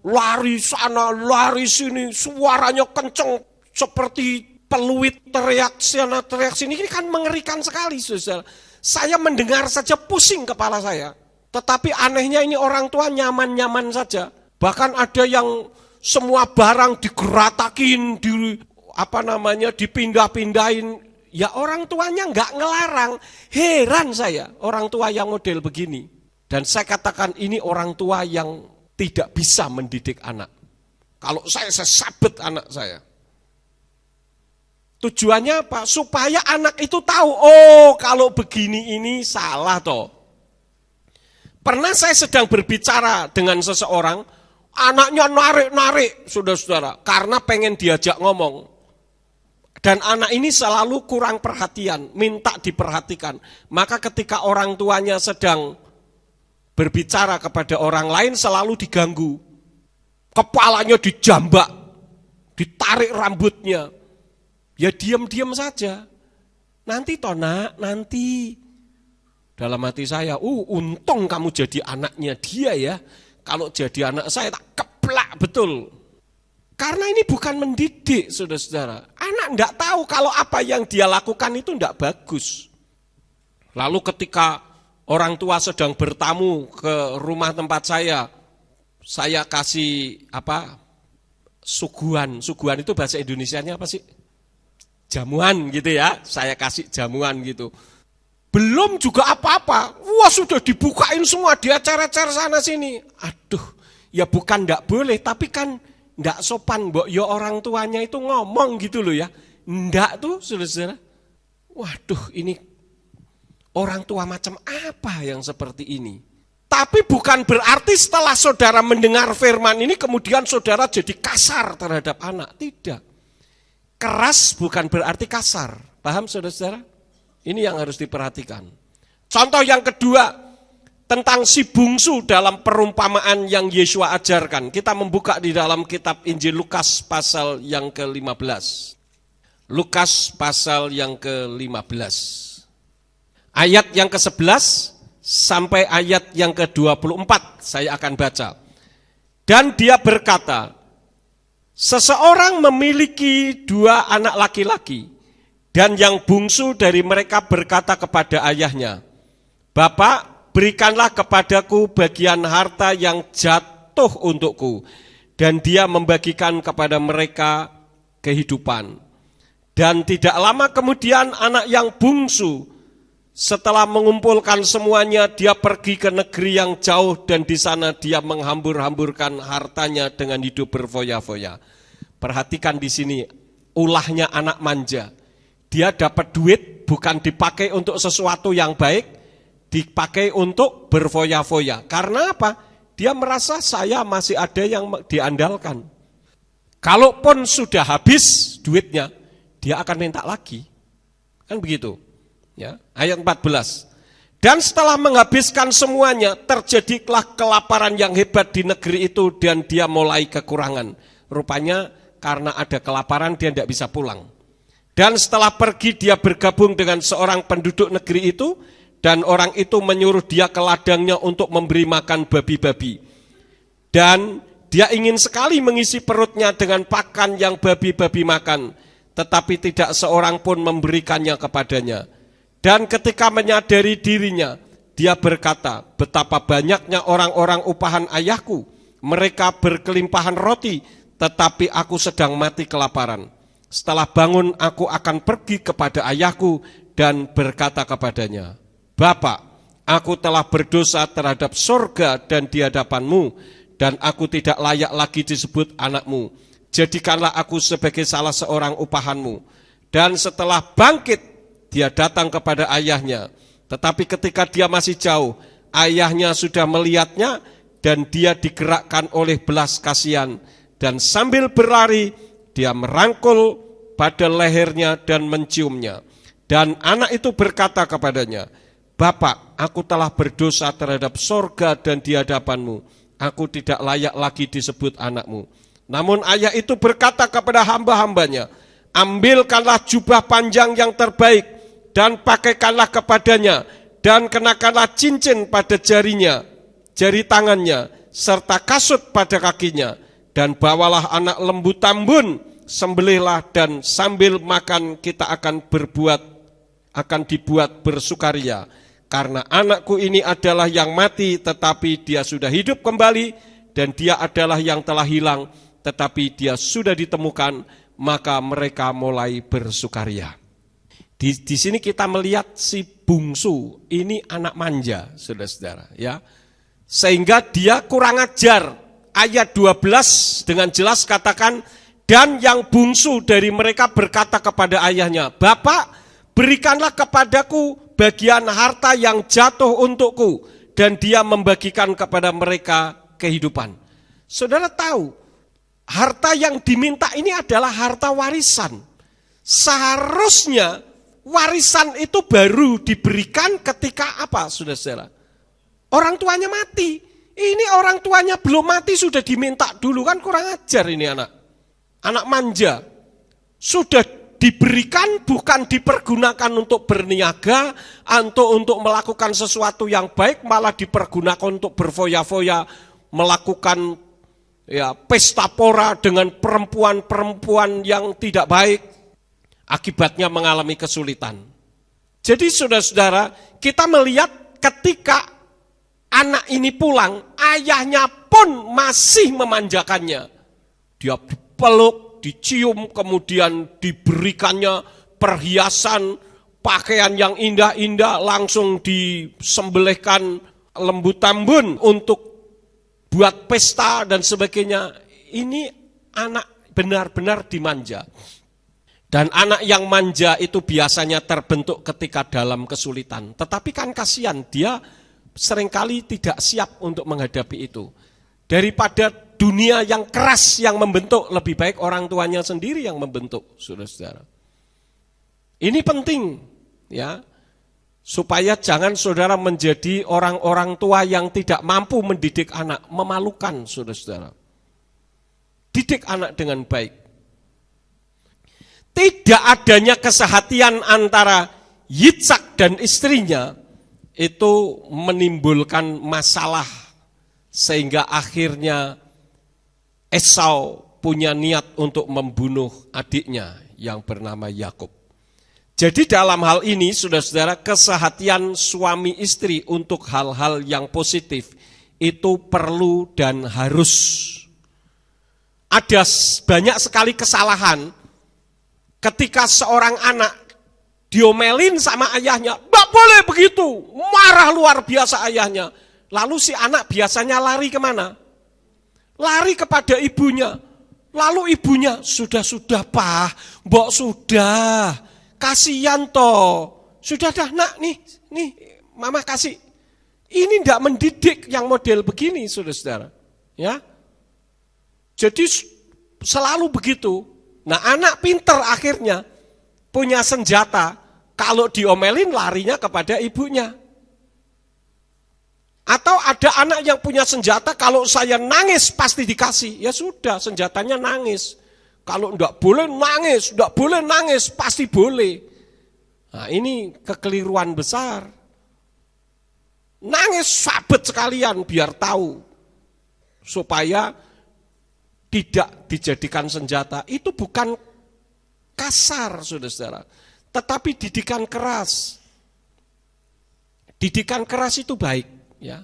Lari sana, lari sini, suaranya kenceng seperti peluit, teriak sana, teriak sini. Ini kan mengerikan sekali, saudara. Saya mendengar saja pusing kepala saya. Tetapi anehnya ini orang tua nyaman-nyaman saja. Bahkan ada yang semua barang digeratakin, dipindah-pindahin. Ya orang tuanya nggak ngelarang. Heran saya orang tua yang model begini. Dan saya katakan ini orang tua yang tidak bisa mendidik anak. Kalau saya sabet anak saya. Tujuannya apa? Supaya anak itu tahu, oh kalau begini ini salah toh. Pernah saya sedang berbicara dengan seseorang, anaknya narik-narik, saudara-saudara, karena pengen diajak ngomong. Dan anak ini selalu kurang perhatian, minta diperhatikan. Maka ketika orang tuanya sedang berbicara kepada orang lain selalu diganggu. Kepalanya dijambak, ditarik rambutnya. Ya diam-diam saja. Nanti toh nak, nanti. Dalam hati saya, untung kamu jadi anaknya dia ya. Kalau jadi anak saya tak keplak betul. Karena ini bukan mendidik, saudara-saudara. Anak enggak tahu kalau apa yang dia lakukan itu enggak bagus. Lalu ketika orang tua sedang bertamu ke rumah tempat saya kasih suguhan. Suguhan itu bahasa Indonesianya apa sih? Jamuan gitu ya, saya kasih jamuan gitu. Belum juga apa-apa, wah sudah dibukain semua, dia cer-cer sana sini. Aduh, ya bukan enggak boleh, tapi kan enggak sopan, mbok ya orang tuanya itu ngomong gitu loh ya. Enggak tuh, saudara-saudara. Waduh, ini orang tua macam apa yang seperti ini? Tapi bukan berarti setelah saudara mendengar firman ini kemudian saudara jadi kasar terhadap anak. Tidak. Keras bukan berarti kasar. Paham saudara-saudara? Ini yang harus diperhatikan. Contoh yang kedua, tentang si bungsu dalam perumpamaan yang Yesua ajarkan. Kita membuka di dalam kitab Injil Lukas pasal yang ke-15. Lukas pasal yang ke-15. Ayat yang ke-11 sampai ayat yang ke-24 saya akan baca. Dan dia berkata, seseorang memiliki 2 anak laki-laki, dan yang bungsu dari mereka berkata kepada ayahnya, Bapak, berikanlah kepadaku bagian harta yang jatuh untukku. Dan dia membagikan kepada mereka kehidupan. Dan tidak lama kemudian anak yang bungsu, setelah mengumpulkan semuanya, dia pergi ke negeri yang jauh dan di sana dia menghambur-hamburkan hartanya dengan hidup berfoya-foya. Perhatikan di sini, ulahnya anak manja. Dia dapat duit bukan dipakai untuk sesuatu yang baik, dipakai untuk berfoya-foya. Karena apa? Dia merasa saya masih ada yang diandalkan. Kalaupun sudah habis duitnya, dia akan minta lagi. Kan begitu. Ya, ayat 14. Dan setelah menghabiskan semuanya, terjadilah kelaparan yang hebat di negeri itu dan dia mulai kekurangan. Rupanya karena ada kelaparan dia tidak bisa pulang. Dan setelah pergi dia bergabung dengan seorang penduduk negeri itu dan orang itu menyuruh dia ke ladangnya untuk memberi makan babi-babi. Dan dia ingin sekali mengisi perutnya dengan pakan yang babi-babi makan, tetapi tidak seorang pun memberikannya kepadanya. Dan ketika menyadari dirinya, dia berkata, betapa banyaknya orang-orang upahan ayahku, mereka berkelimpahan roti, tetapi aku sedang mati kelaparan. Setelah bangun aku akan pergi kepada ayahku dan berkata kepadanya, Bapak, aku telah berdosa terhadap surga dan di hadapanmu, dan aku tidak layak lagi disebut anakmu. Jadikanlah aku sebagai salah seorang upahanmu. Dan setelah bangkit, dia datang kepada ayahnya. Tetapi ketika dia masih jauh, ayahnya sudah melihatnya dan dia digerakkan oleh belas kasihan. Dan sambil berlari, dia merangkul pada lehernya dan menciumnya. Dan anak itu berkata kepadanya, Bapak, aku telah berdosa terhadap sorga dan di hadapanmu. Aku tidak layak lagi disebut anakmu. Namun ayah itu berkata kepada hamba-hambanya, ambilkanlah jubah panjang yang terbaik dan pakaikanlah kepadanya, dan kenakanlah cincin pada jarinya, jari tangannya, serta kasut pada kakinya, dan bawalah anak lembu tambun, sembelihlah, dan sambil makan kita akan dibuat bersukaria. Karena anakku ini adalah yang mati, tetapi dia sudah hidup kembali, dan dia adalah yang telah hilang, tetapi dia sudah ditemukan, maka mereka mulai bersukaria. Di sini kita melihat si bungsu, ini anak manja, saudara-saudara, ya. Sehingga dia kurang ajar. Ayat 12 dengan jelas katakan, dan yang bungsu dari mereka berkata kepada ayahnya, Bapak, berikanlah kepadaku bagian harta yang jatuh untukku. Dan dia membagikan kepada mereka kehidupan. Saudara tahu, harta yang diminta ini adalah harta warisan. Seharusnya warisan itu baru diberikan ketika apa, saudara-saudara? Orang tuanya mati. Ini orang tuanya belum mati sudah diminta dulu, kan kurang ajar ini anak. Anak manja. Sudah diberikan bukan dipergunakan untuk berniaga, atau untuk melakukan sesuatu yang baik, malah dipergunakan untuk berfoya-foya, melakukan ya pesta pora dengan perempuan-perempuan yang tidak baik. Akibatnya mengalami kesulitan. Jadi saudara-saudara, kita melihat ketika anak ini pulang, ayahnya pun masih memanjakannya. Dia dipeluk, dicium, kemudian diberikannya perhiasan, pakaian yang indah-indah, langsung disembelihkan lembu tambun untuk buat pesta dan sebagainya. Ini anak benar-benar dimanja. Dan anak yang manja itu biasanya terbentuk ketika dalam kesulitan. Tetapi kan kasihan, dia seringkali tidak siap untuk menghadapi itu. Daripada dunia yang keras yang membentuk, lebih baik orang tuanya sendiri yang membentuk, saudara-saudara. Ini penting, ya. Supaya jangan saudara menjadi orang-orang tua yang tidak mampu mendidik anak. Memalukan saudara-saudara. Didik anak dengan baik. Tidak adanya kesehatian antara Yitzhak dan istrinya itu menimbulkan masalah. Sehingga akhirnya Esau punya niat untuk membunuh adiknya yang bernama Yakub. Jadi dalam hal ini, saudara-saudara, kesehatian suami istri untuk hal-hal yang positif itu perlu dan harus. Ada banyak sekali kesalahan ketika seorang anak diomelin sama ayahnya, "Nggak boleh begitu," marah luar biasa ayahnya. Lalu si anak biasanya lari kemana? Lari kepada ibunya. Lalu ibunya, "Sudah, Pak, Mbok sudah. Kasihan toh. Sudah dah, Nak, nih, Mama kasih." Ini tidak mendidik yang model begini, saudara-saudara. Ya. Jadi selalu begitu. Nah, anak pinter akhirnya punya senjata. Kalau diomelin larinya kepada ibunya. Atau ada anak yang punya senjata, kalau saya nangis pasti dikasih. Ya sudah, senjatanya nangis. Kalau enggak boleh nangis, pasti boleh. Nah, ini kekeliruan besar. Nangis sabet sekalian biar tahu. Supaya tidak dijadikan senjata. Itu bukan kasar, saudara-saudara. Tetapi didikan keras. Didikan keras itu baik. Ya,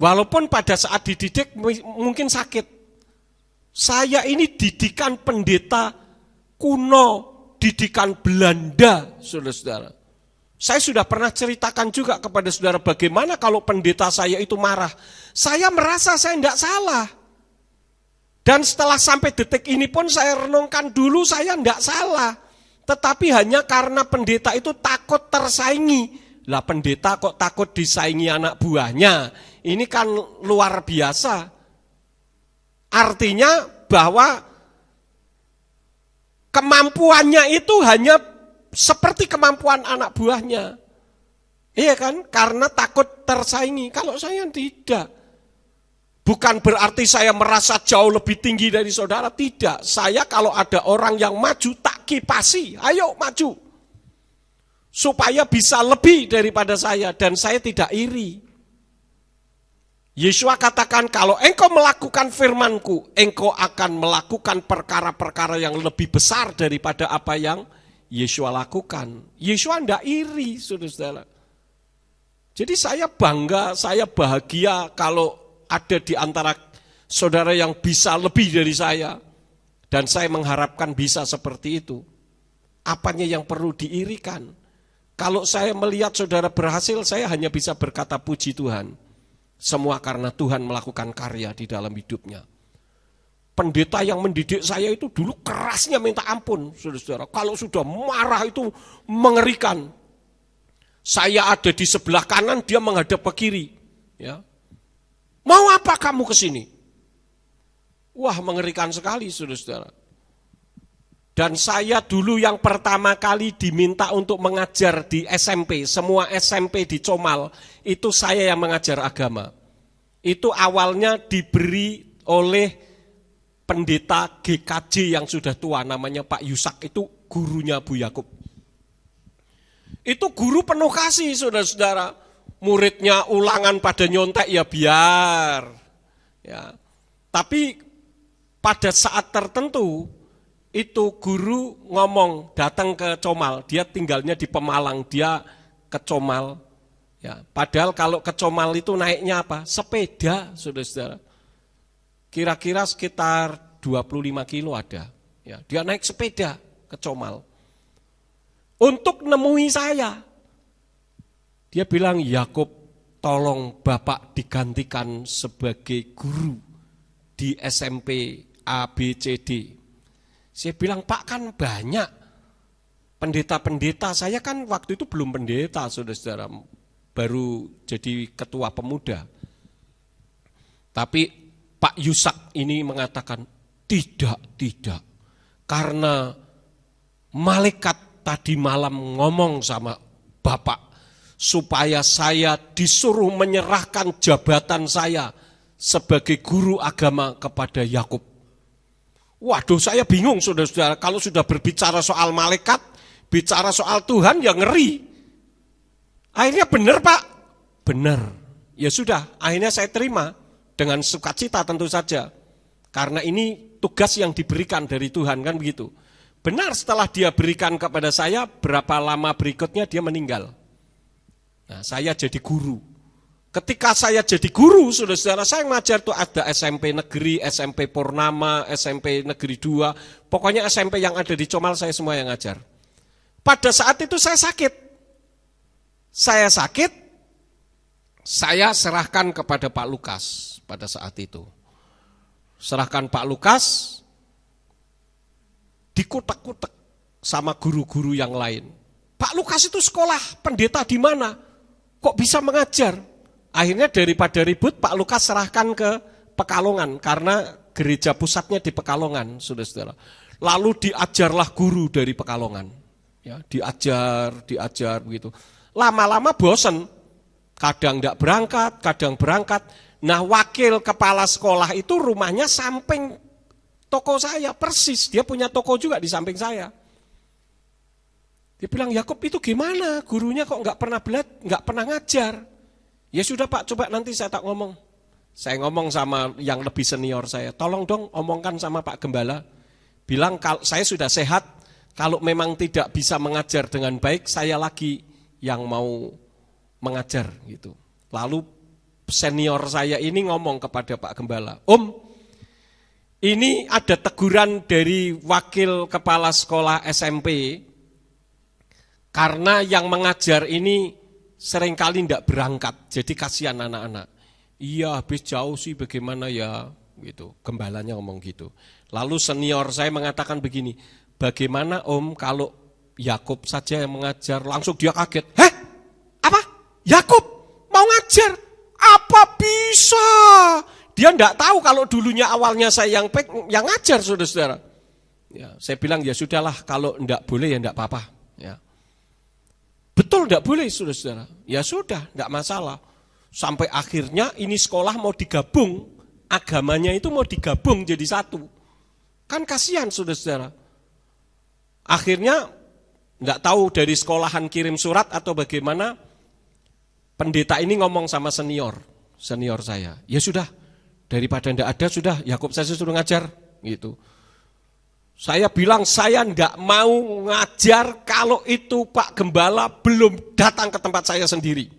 walaupun pada saat dididik mungkin sakit. Saya ini didikan pendeta kuno, didikan Belanda, saudara-saudara. Saya sudah pernah ceritakan juga kepada saudara bagaimana kalau pendeta saya itu marah. Saya merasa saya tidak salah. Dan setelah sampai detik ini pun saya renungkan dulu saya tidak salah. Tetapi hanya karena pendeta itu takut tersaingi. Lah pendeta kok takut disaingi anak buahnya? Ini kan luar biasa. Artinya bahwa kemampuannya itu hanya seperti kemampuan anak buahnya. Iya kan? Karena takut tersaingi. Kalau saya tidak. Bukan berarti saya merasa jauh lebih tinggi dari saudara. Tidak. Saya kalau ada orang yang maju tak kipasi. Ayo maju. Supaya bisa lebih daripada saya dan saya tidak iri. Yesua katakan, kalau engkau melakukan firmanku, engkau akan melakukan perkara-perkara yang lebih besar daripada apa yang Yesua lakukan. Yesua tidak iri, saudara-saudara. Jadi saya bangga, saya bahagia kalau ada di antara saudara yang bisa lebih dari saya. Dan saya mengharapkan bisa seperti itu. Apanya yang perlu diirikan? Kalau saya melihat saudara berhasil, saya hanya bisa berkata puji Tuhan. Semua karena Tuhan melakukan karya di dalam hidupnya. Pendeta yang mendidik saya itu dulu kerasnya minta ampun, saudara-saudara. Kalau sudah marah itu mengerikan. Saya ada di sebelah kanan, dia menghadap ke kiri. Ya. Mau apa kamu ke sini? Wah, mengerikan sekali, saudara-saudara. Dan saya dulu yang pertama kali diminta untuk mengajar di SMP, semua SMP di Comal, itu saya yang mengajar agama. Itu awalnya diberi oleh pendeta GKJ yang sudah tua, namanya Pak Yusak, itu gurunya Bu Yakub. Itu guru penuh kasih, saudara-saudara. Muridnya ulangan pada nyontek, ya biar. Ya. Tapi pada saat tertentu, itu guru ngomong datang ke Comal, dia tinggalnya di Pemalang, dia ke Comal. Ya, padahal kalau ke Comal itu naiknya apa? Sepeda, saudara-saudara. Kira-kira sekitar 25 kilo ada. Ya, dia naik sepeda ke Comal. Untuk nemui saya. Dia bilang, "Yakub, tolong Bapak digantikan sebagai guru di SMP ABCD." Saya bilang, "Pak, kan banyak pendeta-pendeta." Saya kan waktu itu belum pendeta, saudara-saudara. Baru jadi ketua pemuda. Tapi Pak Yusak ini mengatakan, tidak. Karena malaikat tadi malam ngomong sama Bapak. supaya saya disuruh menyerahkan jabatan saya sebagai guru agama kepada Yakub. Waduh, saya bingung saudara-saudara, kalau sudah berbicara soal malaikat, bicara soal Tuhan ya ngeri. Akhirnya benar Pak? Benar. Ya sudah, akhirnya saya terima dengan sukacita tentu saja. Karena ini tugas yang diberikan dari Tuhan, kan begitu. Benar, setelah dia berikan kepada saya, berapa lama berikutnya dia meninggal. Nah, saya jadi guru. Ketika saya jadi guru, saudara-saudara, saya ngajar tuh ada SMP Negeri, SMP Purnama, SMP Negeri 2, pokoknya SMP yang ada di Comal saya semua yang ngajar. Pada saat itu saya sakit. Saya serahkan kepada Pak Lukas pada saat itu. Serahkan Pak Lukas, dikutek-kutek sama guru-guru yang lain. Pak Lukas itu sekolah pendeta di mana? Kok bisa mengajar? Akhirnya daripada ribut, Pak Lukas serahkan ke Pekalongan, karena gereja pusatnya di Pekalongan, saudara-saudara. Lalu diajarlah guru dari Pekalongan. Ya, diajar begitu. Lama-lama bosen, kadang tidak berangkat, kadang berangkat. Nah, wakil kepala sekolah itu rumahnya samping toko saya, persis. Dia punya toko juga di samping saya. Dia bilang, Yakub itu gimana? Gurunya kok nggak pernah ngajar? Ya sudah Pak, coba nanti saya tak ngomong. Saya ngomong sama yang lebih senior saya, tolong dong omongkan sama Pak Gembala. Bilang kalau saya sudah sehat, kalau memang tidak bisa mengajar dengan baik, saya lagi yang mau mengajar gitu. Lalu senior saya ini ngomong kepada Pak Gembala, Om, ini ada teguran dari wakil kepala sekolah SMP, karena yang mengajar ini seringkali tidak berangkat, jadi kasihan anak-anak. Iya, habis jauh sih bagaimana ya, gitu. Gembalanya ngomong gitu. Lalu senior saya mengatakan begini, bagaimana Om kalau Yakub saja yang mengajar? Langsung dia kaget, heh, apa? Yakub mau ngajar? Apa bisa? Dia enggak tahu kalau dulunya awalnya saya yang ngajar, saudara-saudara. Ya, saya bilang ya sudahlah, kalau enggak boleh ya enggak apa-apa. Ya. Betul enggak boleh, saudara-saudara. Ya sudah, enggak masalah. Sampai akhirnya ini sekolah mau digabung, agamanya itu mau digabung jadi satu. Kan kasihan, saudara-saudara. Akhirnya enggak tahu dari sekolahan kirim surat atau bagaimana. Pendeta ini ngomong sama senior saya, ya sudah, daripada ndak ada sudah, Yakub saya suruh ngajar, gitu. Saya bilang saya ndak mau ngajar kalau itu Pak Gembala belum datang ke tempat saya sendiri.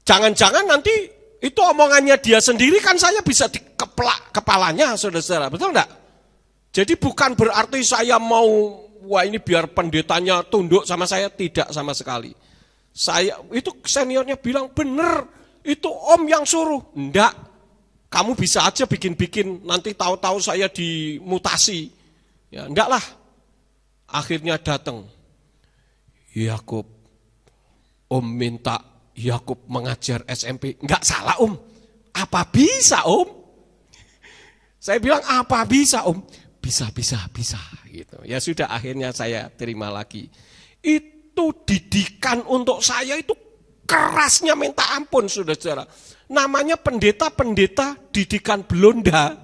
Jangan-jangan nanti itu omongannya dia sendiri kan saya bisa dikeplak kepalanya, saudara-saudara, betul enggak? Jadi bukan berarti saya mau, wah ini biar pendetanya tunduk sama saya, tidak sama sekali. Saya itu seniornya bilang bener, itu Om yang suruh. Enggak, kamu bisa aja bikin-bikin, nanti tahu-tahu saya dimutasi. Ya enggak lah. Akhirnya datang Yakub, Om minta Yakub mengajar SMP. Enggak salah Om, apa bisa Om? Saya bilang apa bisa Om? Bisa gitu. Ya sudah, akhirnya saya terima lagi. Itu didikan untuk saya itu kerasnya minta ampun, saudara-saudara. Namanya pendeta-pendeta didikan Belanda.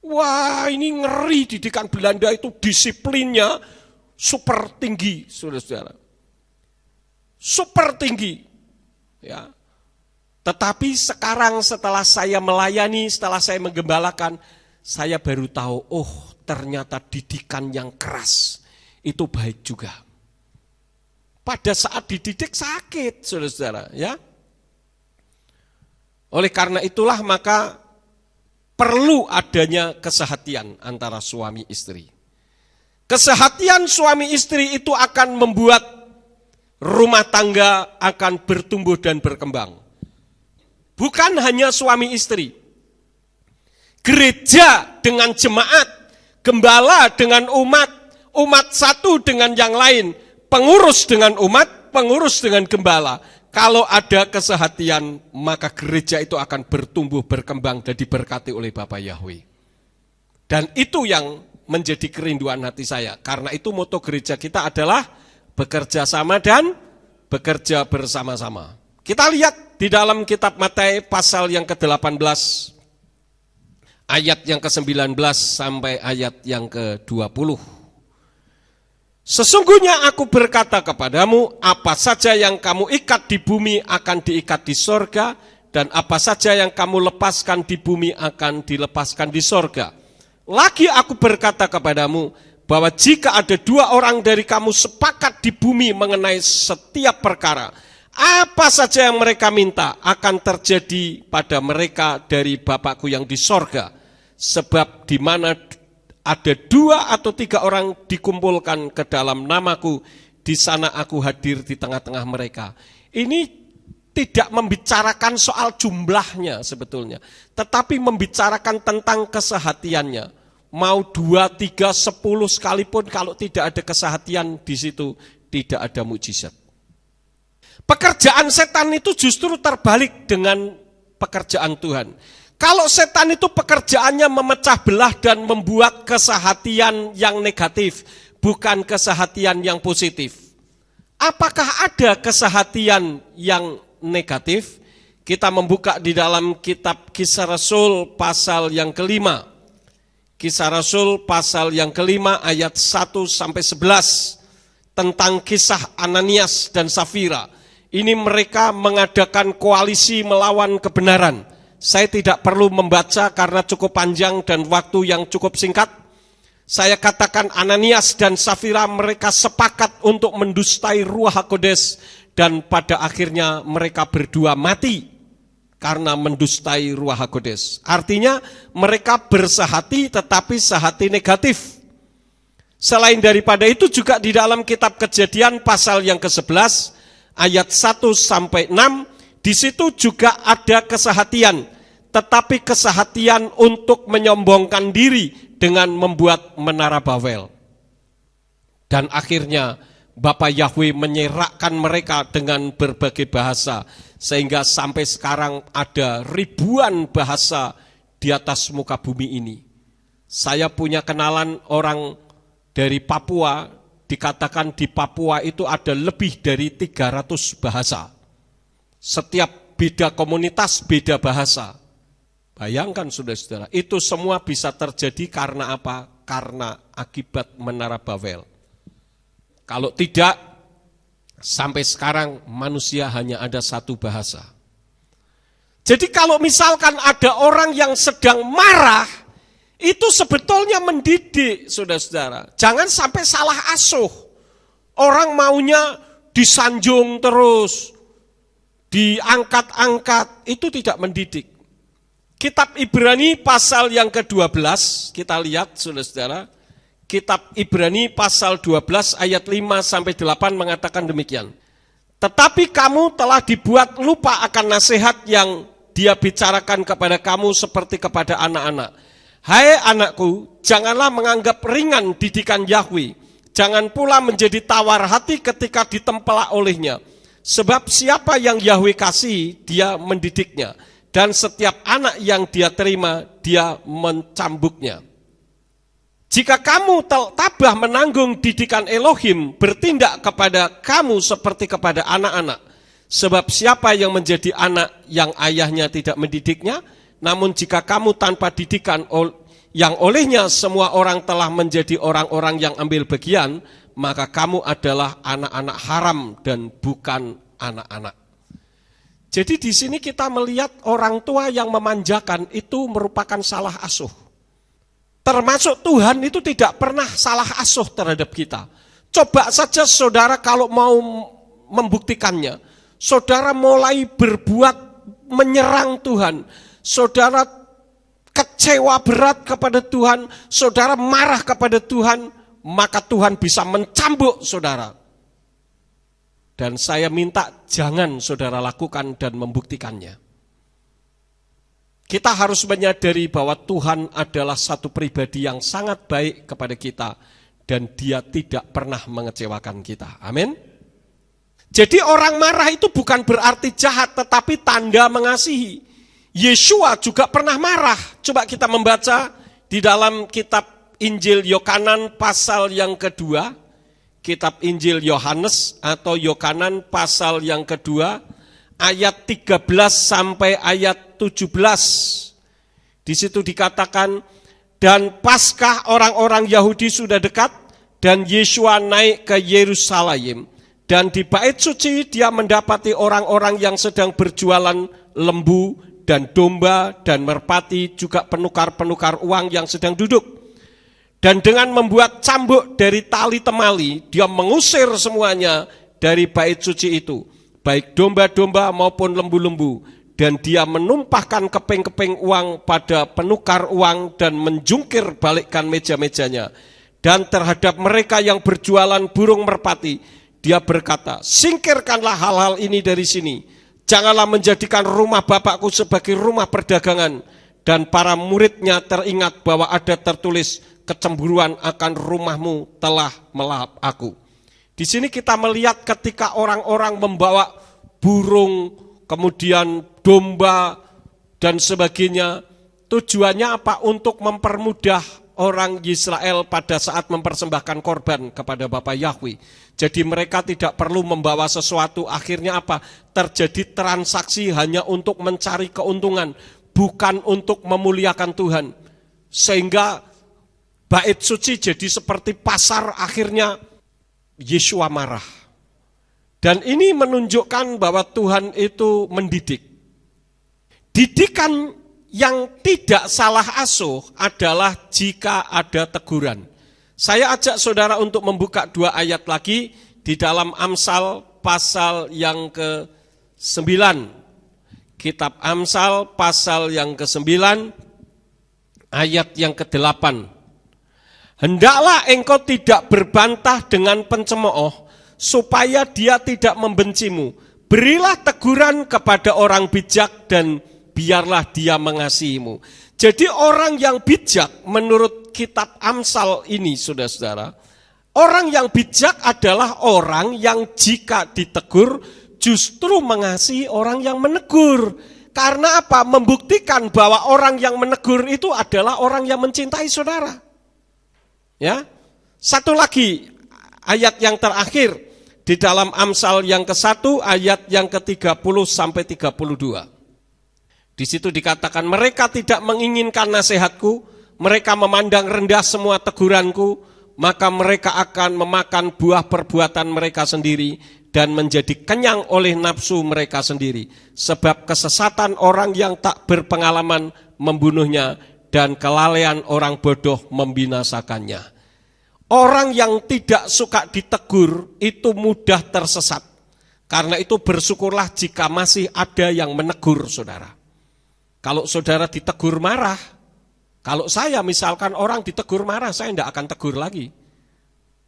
Wah, ini ngeri, didikan Belanda itu disiplinnya super tinggi, saudara-saudara. Super tinggi. Ya. Tetapi sekarang setelah saya melayani, setelah saya menggembalakan, saya baru tahu, oh ternyata didikan yang keras itu baik juga. Pada saat dididik sakit, saudara-saudara, ya. Oleh karena itulah maka perlu adanya kesehatian antara suami istri. Kesehatian suami istri itu akan membuat rumah tangga akan bertumbuh dan berkembang. Bukan hanya suami istri. Gereja dengan jemaat, gembala dengan umat, umat satu dengan yang lain, pengurus dengan umat, pengurus dengan gembala. Kalau ada kesehatian, maka gereja itu akan bertumbuh, berkembang, dan diberkati oleh Bapa Yahweh. Dan itu yang menjadi kerinduan hati saya. Karena itu moto gereja kita adalah bekerja sama dan bekerja bersama-sama. Kita lihat di dalam kitab Matius pasal yang ke-18, ayat yang ke-19 sampai ayat yang ke-20. Sesungguhnya aku berkata kepadamu, apa saja yang kamu ikat di bumi akan diikat di sorga, dan apa saja yang kamu lepaskan di bumi akan dilepaskan di sorga. Lagi aku berkata kepadamu, bahwa jika ada 2 orang dari kamu sepakat di bumi mengenai setiap perkara, apa saja yang mereka minta akan terjadi pada mereka dari Bapakku yang di sorga. Sebab di mana ada 2 atau 3 orang dikumpulkan ke dalam namaku, di sana aku hadir di tengah-tengah mereka. Ini tidak membicarakan soal jumlahnya sebetulnya, tetapi membicarakan tentang kesehatiannya. Mau 2, 3, 10 sekalipun, kalau tidak ada kesehatian di situ, tidak ada mukjizat. Pekerjaan setan itu justru terbalik dengan pekerjaan Tuhan. Kalau setan itu pekerjaannya memecah belah dan membuat kesehatian yang negatif, bukan kesehatian yang positif. Apakah ada kesehatian yang negatif? Kita membuka di dalam kitab Kisah Rasul pasal yang ke-5. Kisah Rasul pasal yang ke-5 ayat 1-11 tentang kisah Ananias dan Safira. Ini mereka mengadakan koalisi melawan kebenaran. Saya tidak perlu membaca karena cukup panjang dan waktu yang cukup singkat. Saya katakan Ananias dan Safira mereka sepakat untuk mendustai Ruach HaKodes, dan pada akhirnya mereka berdua mati karena mendustai Ruach HaKodes. Artinya mereka bersehati tetapi sehati negatif. Selain daripada itu juga di dalam kitab Kejadian pasal yang ke-11 ayat 1-6, di situ juga ada kesehatian, tetapi kesehatian untuk menyombongkan diri dengan membuat menara Babel. Dan akhirnya Bapa Yahweh menyerakkan mereka dengan berbagai bahasa, sehingga sampai sekarang ada ribuan bahasa di atas muka bumi ini. Saya punya kenalan orang dari Papua, dikatakan di Papua itu ada lebih dari 300 bahasa. Setiap beda komunitas, beda bahasa. Bayangkan saudara-saudara, itu semua bisa terjadi karena apa? Karena akibat menara Babel. Kalau tidak, sampai sekarang manusia hanya ada 1 bahasa. Jadi kalau misalkan ada orang yang sedang marah, itu sebetulnya mendidik saudara-saudara. Jangan sampai salah asuh. Orang maunya disanjung terus, diangkat-angkat, itu tidak mendidik. Kitab Ibrani pasal yang ke-12, kita lihat saudara-saudara. Kitab Ibrani pasal 12 ayat 5-8 mengatakan demikian. Tetapi kamu telah dibuat lupa akan nasihat yang dia bicarakan kepada kamu seperti kepada anak-anak. Hai anakku, janganlah menganggap ringan didikan Yahweh. Jangan pula menjadi tawar hati ketika ditempelak olehnya. Sebab siapa yang Yahweh kasih, dia mendidiknya. Dan setiap anak yang dia terima, dia mencambuknya. Jika kamu tabah menanggung didikan Elohim, bertindak kepada kamu seperti kepada anak-anak. Sebab siapa yang menjadi anak yang ayahnya tidak mendidiknya, namun jika kamu tanpa didikan yang olehnya semua orang telah menjadi orang-orang yang ambil bagian, maka kamu adalah anak-anak haram dan bukan anak-anak. Jadi di sini kita melihat orang tua yang memanjakan itu merupakan salah asuh. Termasuk Tuhan itu tidak pernah salah asuh terhadap kita. Coba saja saudara kalau mau membuktikannya. Saudara mulai berbuat menyerang Tuhan. Saudara kecewa berat kepada Tuhan. Saudara marah kepada Tuhan. Maka Tuhan bisa mencambuk saudara. Dan saya minta jangan saudara lakukan dan membuktikannya. Kita harus menyadari bahwa Tuhan adalah satu pribadi yang sangat baik kepada kita. Dan dia tidak pernah mengecewakan kita. Amin. Jadi orang marah itu bukan berarti jahat, tetapi tanda mengasihi. Yesua juga pernah marah. Coba kita membaca di dalam kitab Injil Yohanan pasal yang kedua. kitab Injil Yohanes atau Yohanan pasal yang kedua, ayat 13 sampai ayat 17. Di situ dikatakan, dan Paskah orang-orang Yahudi sudah dekat, dan Yesua naik ke Yerusalem. Dan di bait suci dia mendapati orang-orang yang sedang berjualan lembu dan domba dan merpati, juga penukar-penukar uang yang sedang duduk. Dan dengan membuat cambuk dari tali temali, dia mengusir semuanya dari bait suci itu, baik domba-domba maupun lembu-lembu. Dan dia menumpahkan keping-keping uang pada penukar uang dan menjungkir balikkan meja-mejanya. Dan terhadap mereka yang berjualan burung merpati, dia berkata, singkirkanlah hal-hal ini dari sini. Janganlah menjadikan rumah Bapakku sebagai rumah perdagangan. Dan para muridnya teringat bahwa ada tertulis, kecemburuan akan rumahmu telah melahap aku. Di sini kita melihat ketika orang-orang membawa burung, kemudian domba, dan sebagainya. Tujuannya apa? Untuk mempermudah orang Israel pada saat mempersembahkan korban kepada Bapa Yahweh. Jadi mereka tidak perlu membawa sesuatu. Akhirnya apa? Terjadi transaksi hanya untuk mencari keuntungan, bukan untuk memuliakan Tuhan. Sehingga bait suci jadi seperti pasar. Akhirnya Yesua marah. Dan ini menunjukkan bahwa Tuhan itu mendidik. Didikan yang tidak salah asuh adalah jika ada teguran. Saya ajak saudara untuk membuka 2 ayat lagi di dalam Amsal pasal yang ke-9. Kitab Amsal pasal yang ke-9 ayat yang ke-8. Hendaklah engkau tidak berbantah dengan pencemooh, supaya dia tidak membencimu. Berilah teguran kepada orang bijak dan biarlah dia mengasihimu. Jadi orang yang bijak menurut kitab Amsal ini, saudara-saudara, orang yang bijak adalah orang yang jika ditegur justru mengasihi orang yang menegur. Karena apa? Membuktikan bahwa orang yang menegur itu adalah orang yang mencintai saudara. Ya. Satu lagi ayat yang terakhir di dalam Amsal yang ke-1 ayat yang ke-30 sampai 32. Di situ dikatakan, mereka tidak menginginkan nasihatku, mereka memandang rendah semua teguranku, maka mereka akan memakan buah perbuatan mereka sendiri dan menjadi kenyang oleh nafsu mereka sendiri. Sebab kesesatan orang yang tak berpengalaman membunuhnya dan kelalaian orang bodoh membinasakannya. Orang yang tidak suka ditegur itu mudah tersesat. Karena itu bersyukurlah jika masih ada yang menegur saudara. Kalau saudara ditegur marah, kalau saya misalkan orang ditegur marah, saya tidak akan tegur lagi.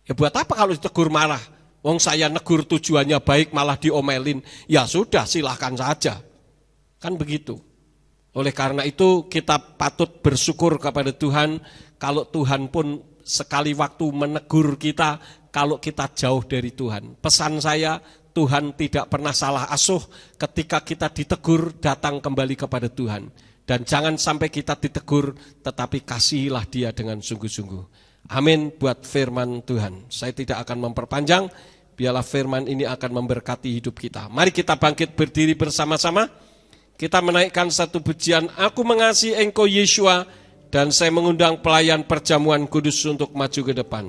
Ya buat apa kalau ditegur marah? Wong saya negur tujuannya baik malah diomelin. Ya sudah, silahkan saja. Kan begitu. Oleh karena itu kita patut bersyukur kepada Tuhan kalau Tuhan pun sekali waktu menegur kita kalau kita jauh dari Tuhan. Pesan saya, Tuhan tidak pernah salah asuh. Ketika kita ditegur, datang kembali kepada Tuhan. Dan jangan sampai kita ditegur, tetapi kasihilah dia dengan sungguh-sungguh. Amin buat firman Tuhan. Saya tidak akan memperpanjang, biarlah firman ini akan memberkati hidup kita. Mari kita bangkit berdiri bersama-sama. Kita menaikkan satu pujian, Aku mengasihi Engkau Yesua, dan saya mengundang pelayan perjamuan kudus untuk maju ke depan.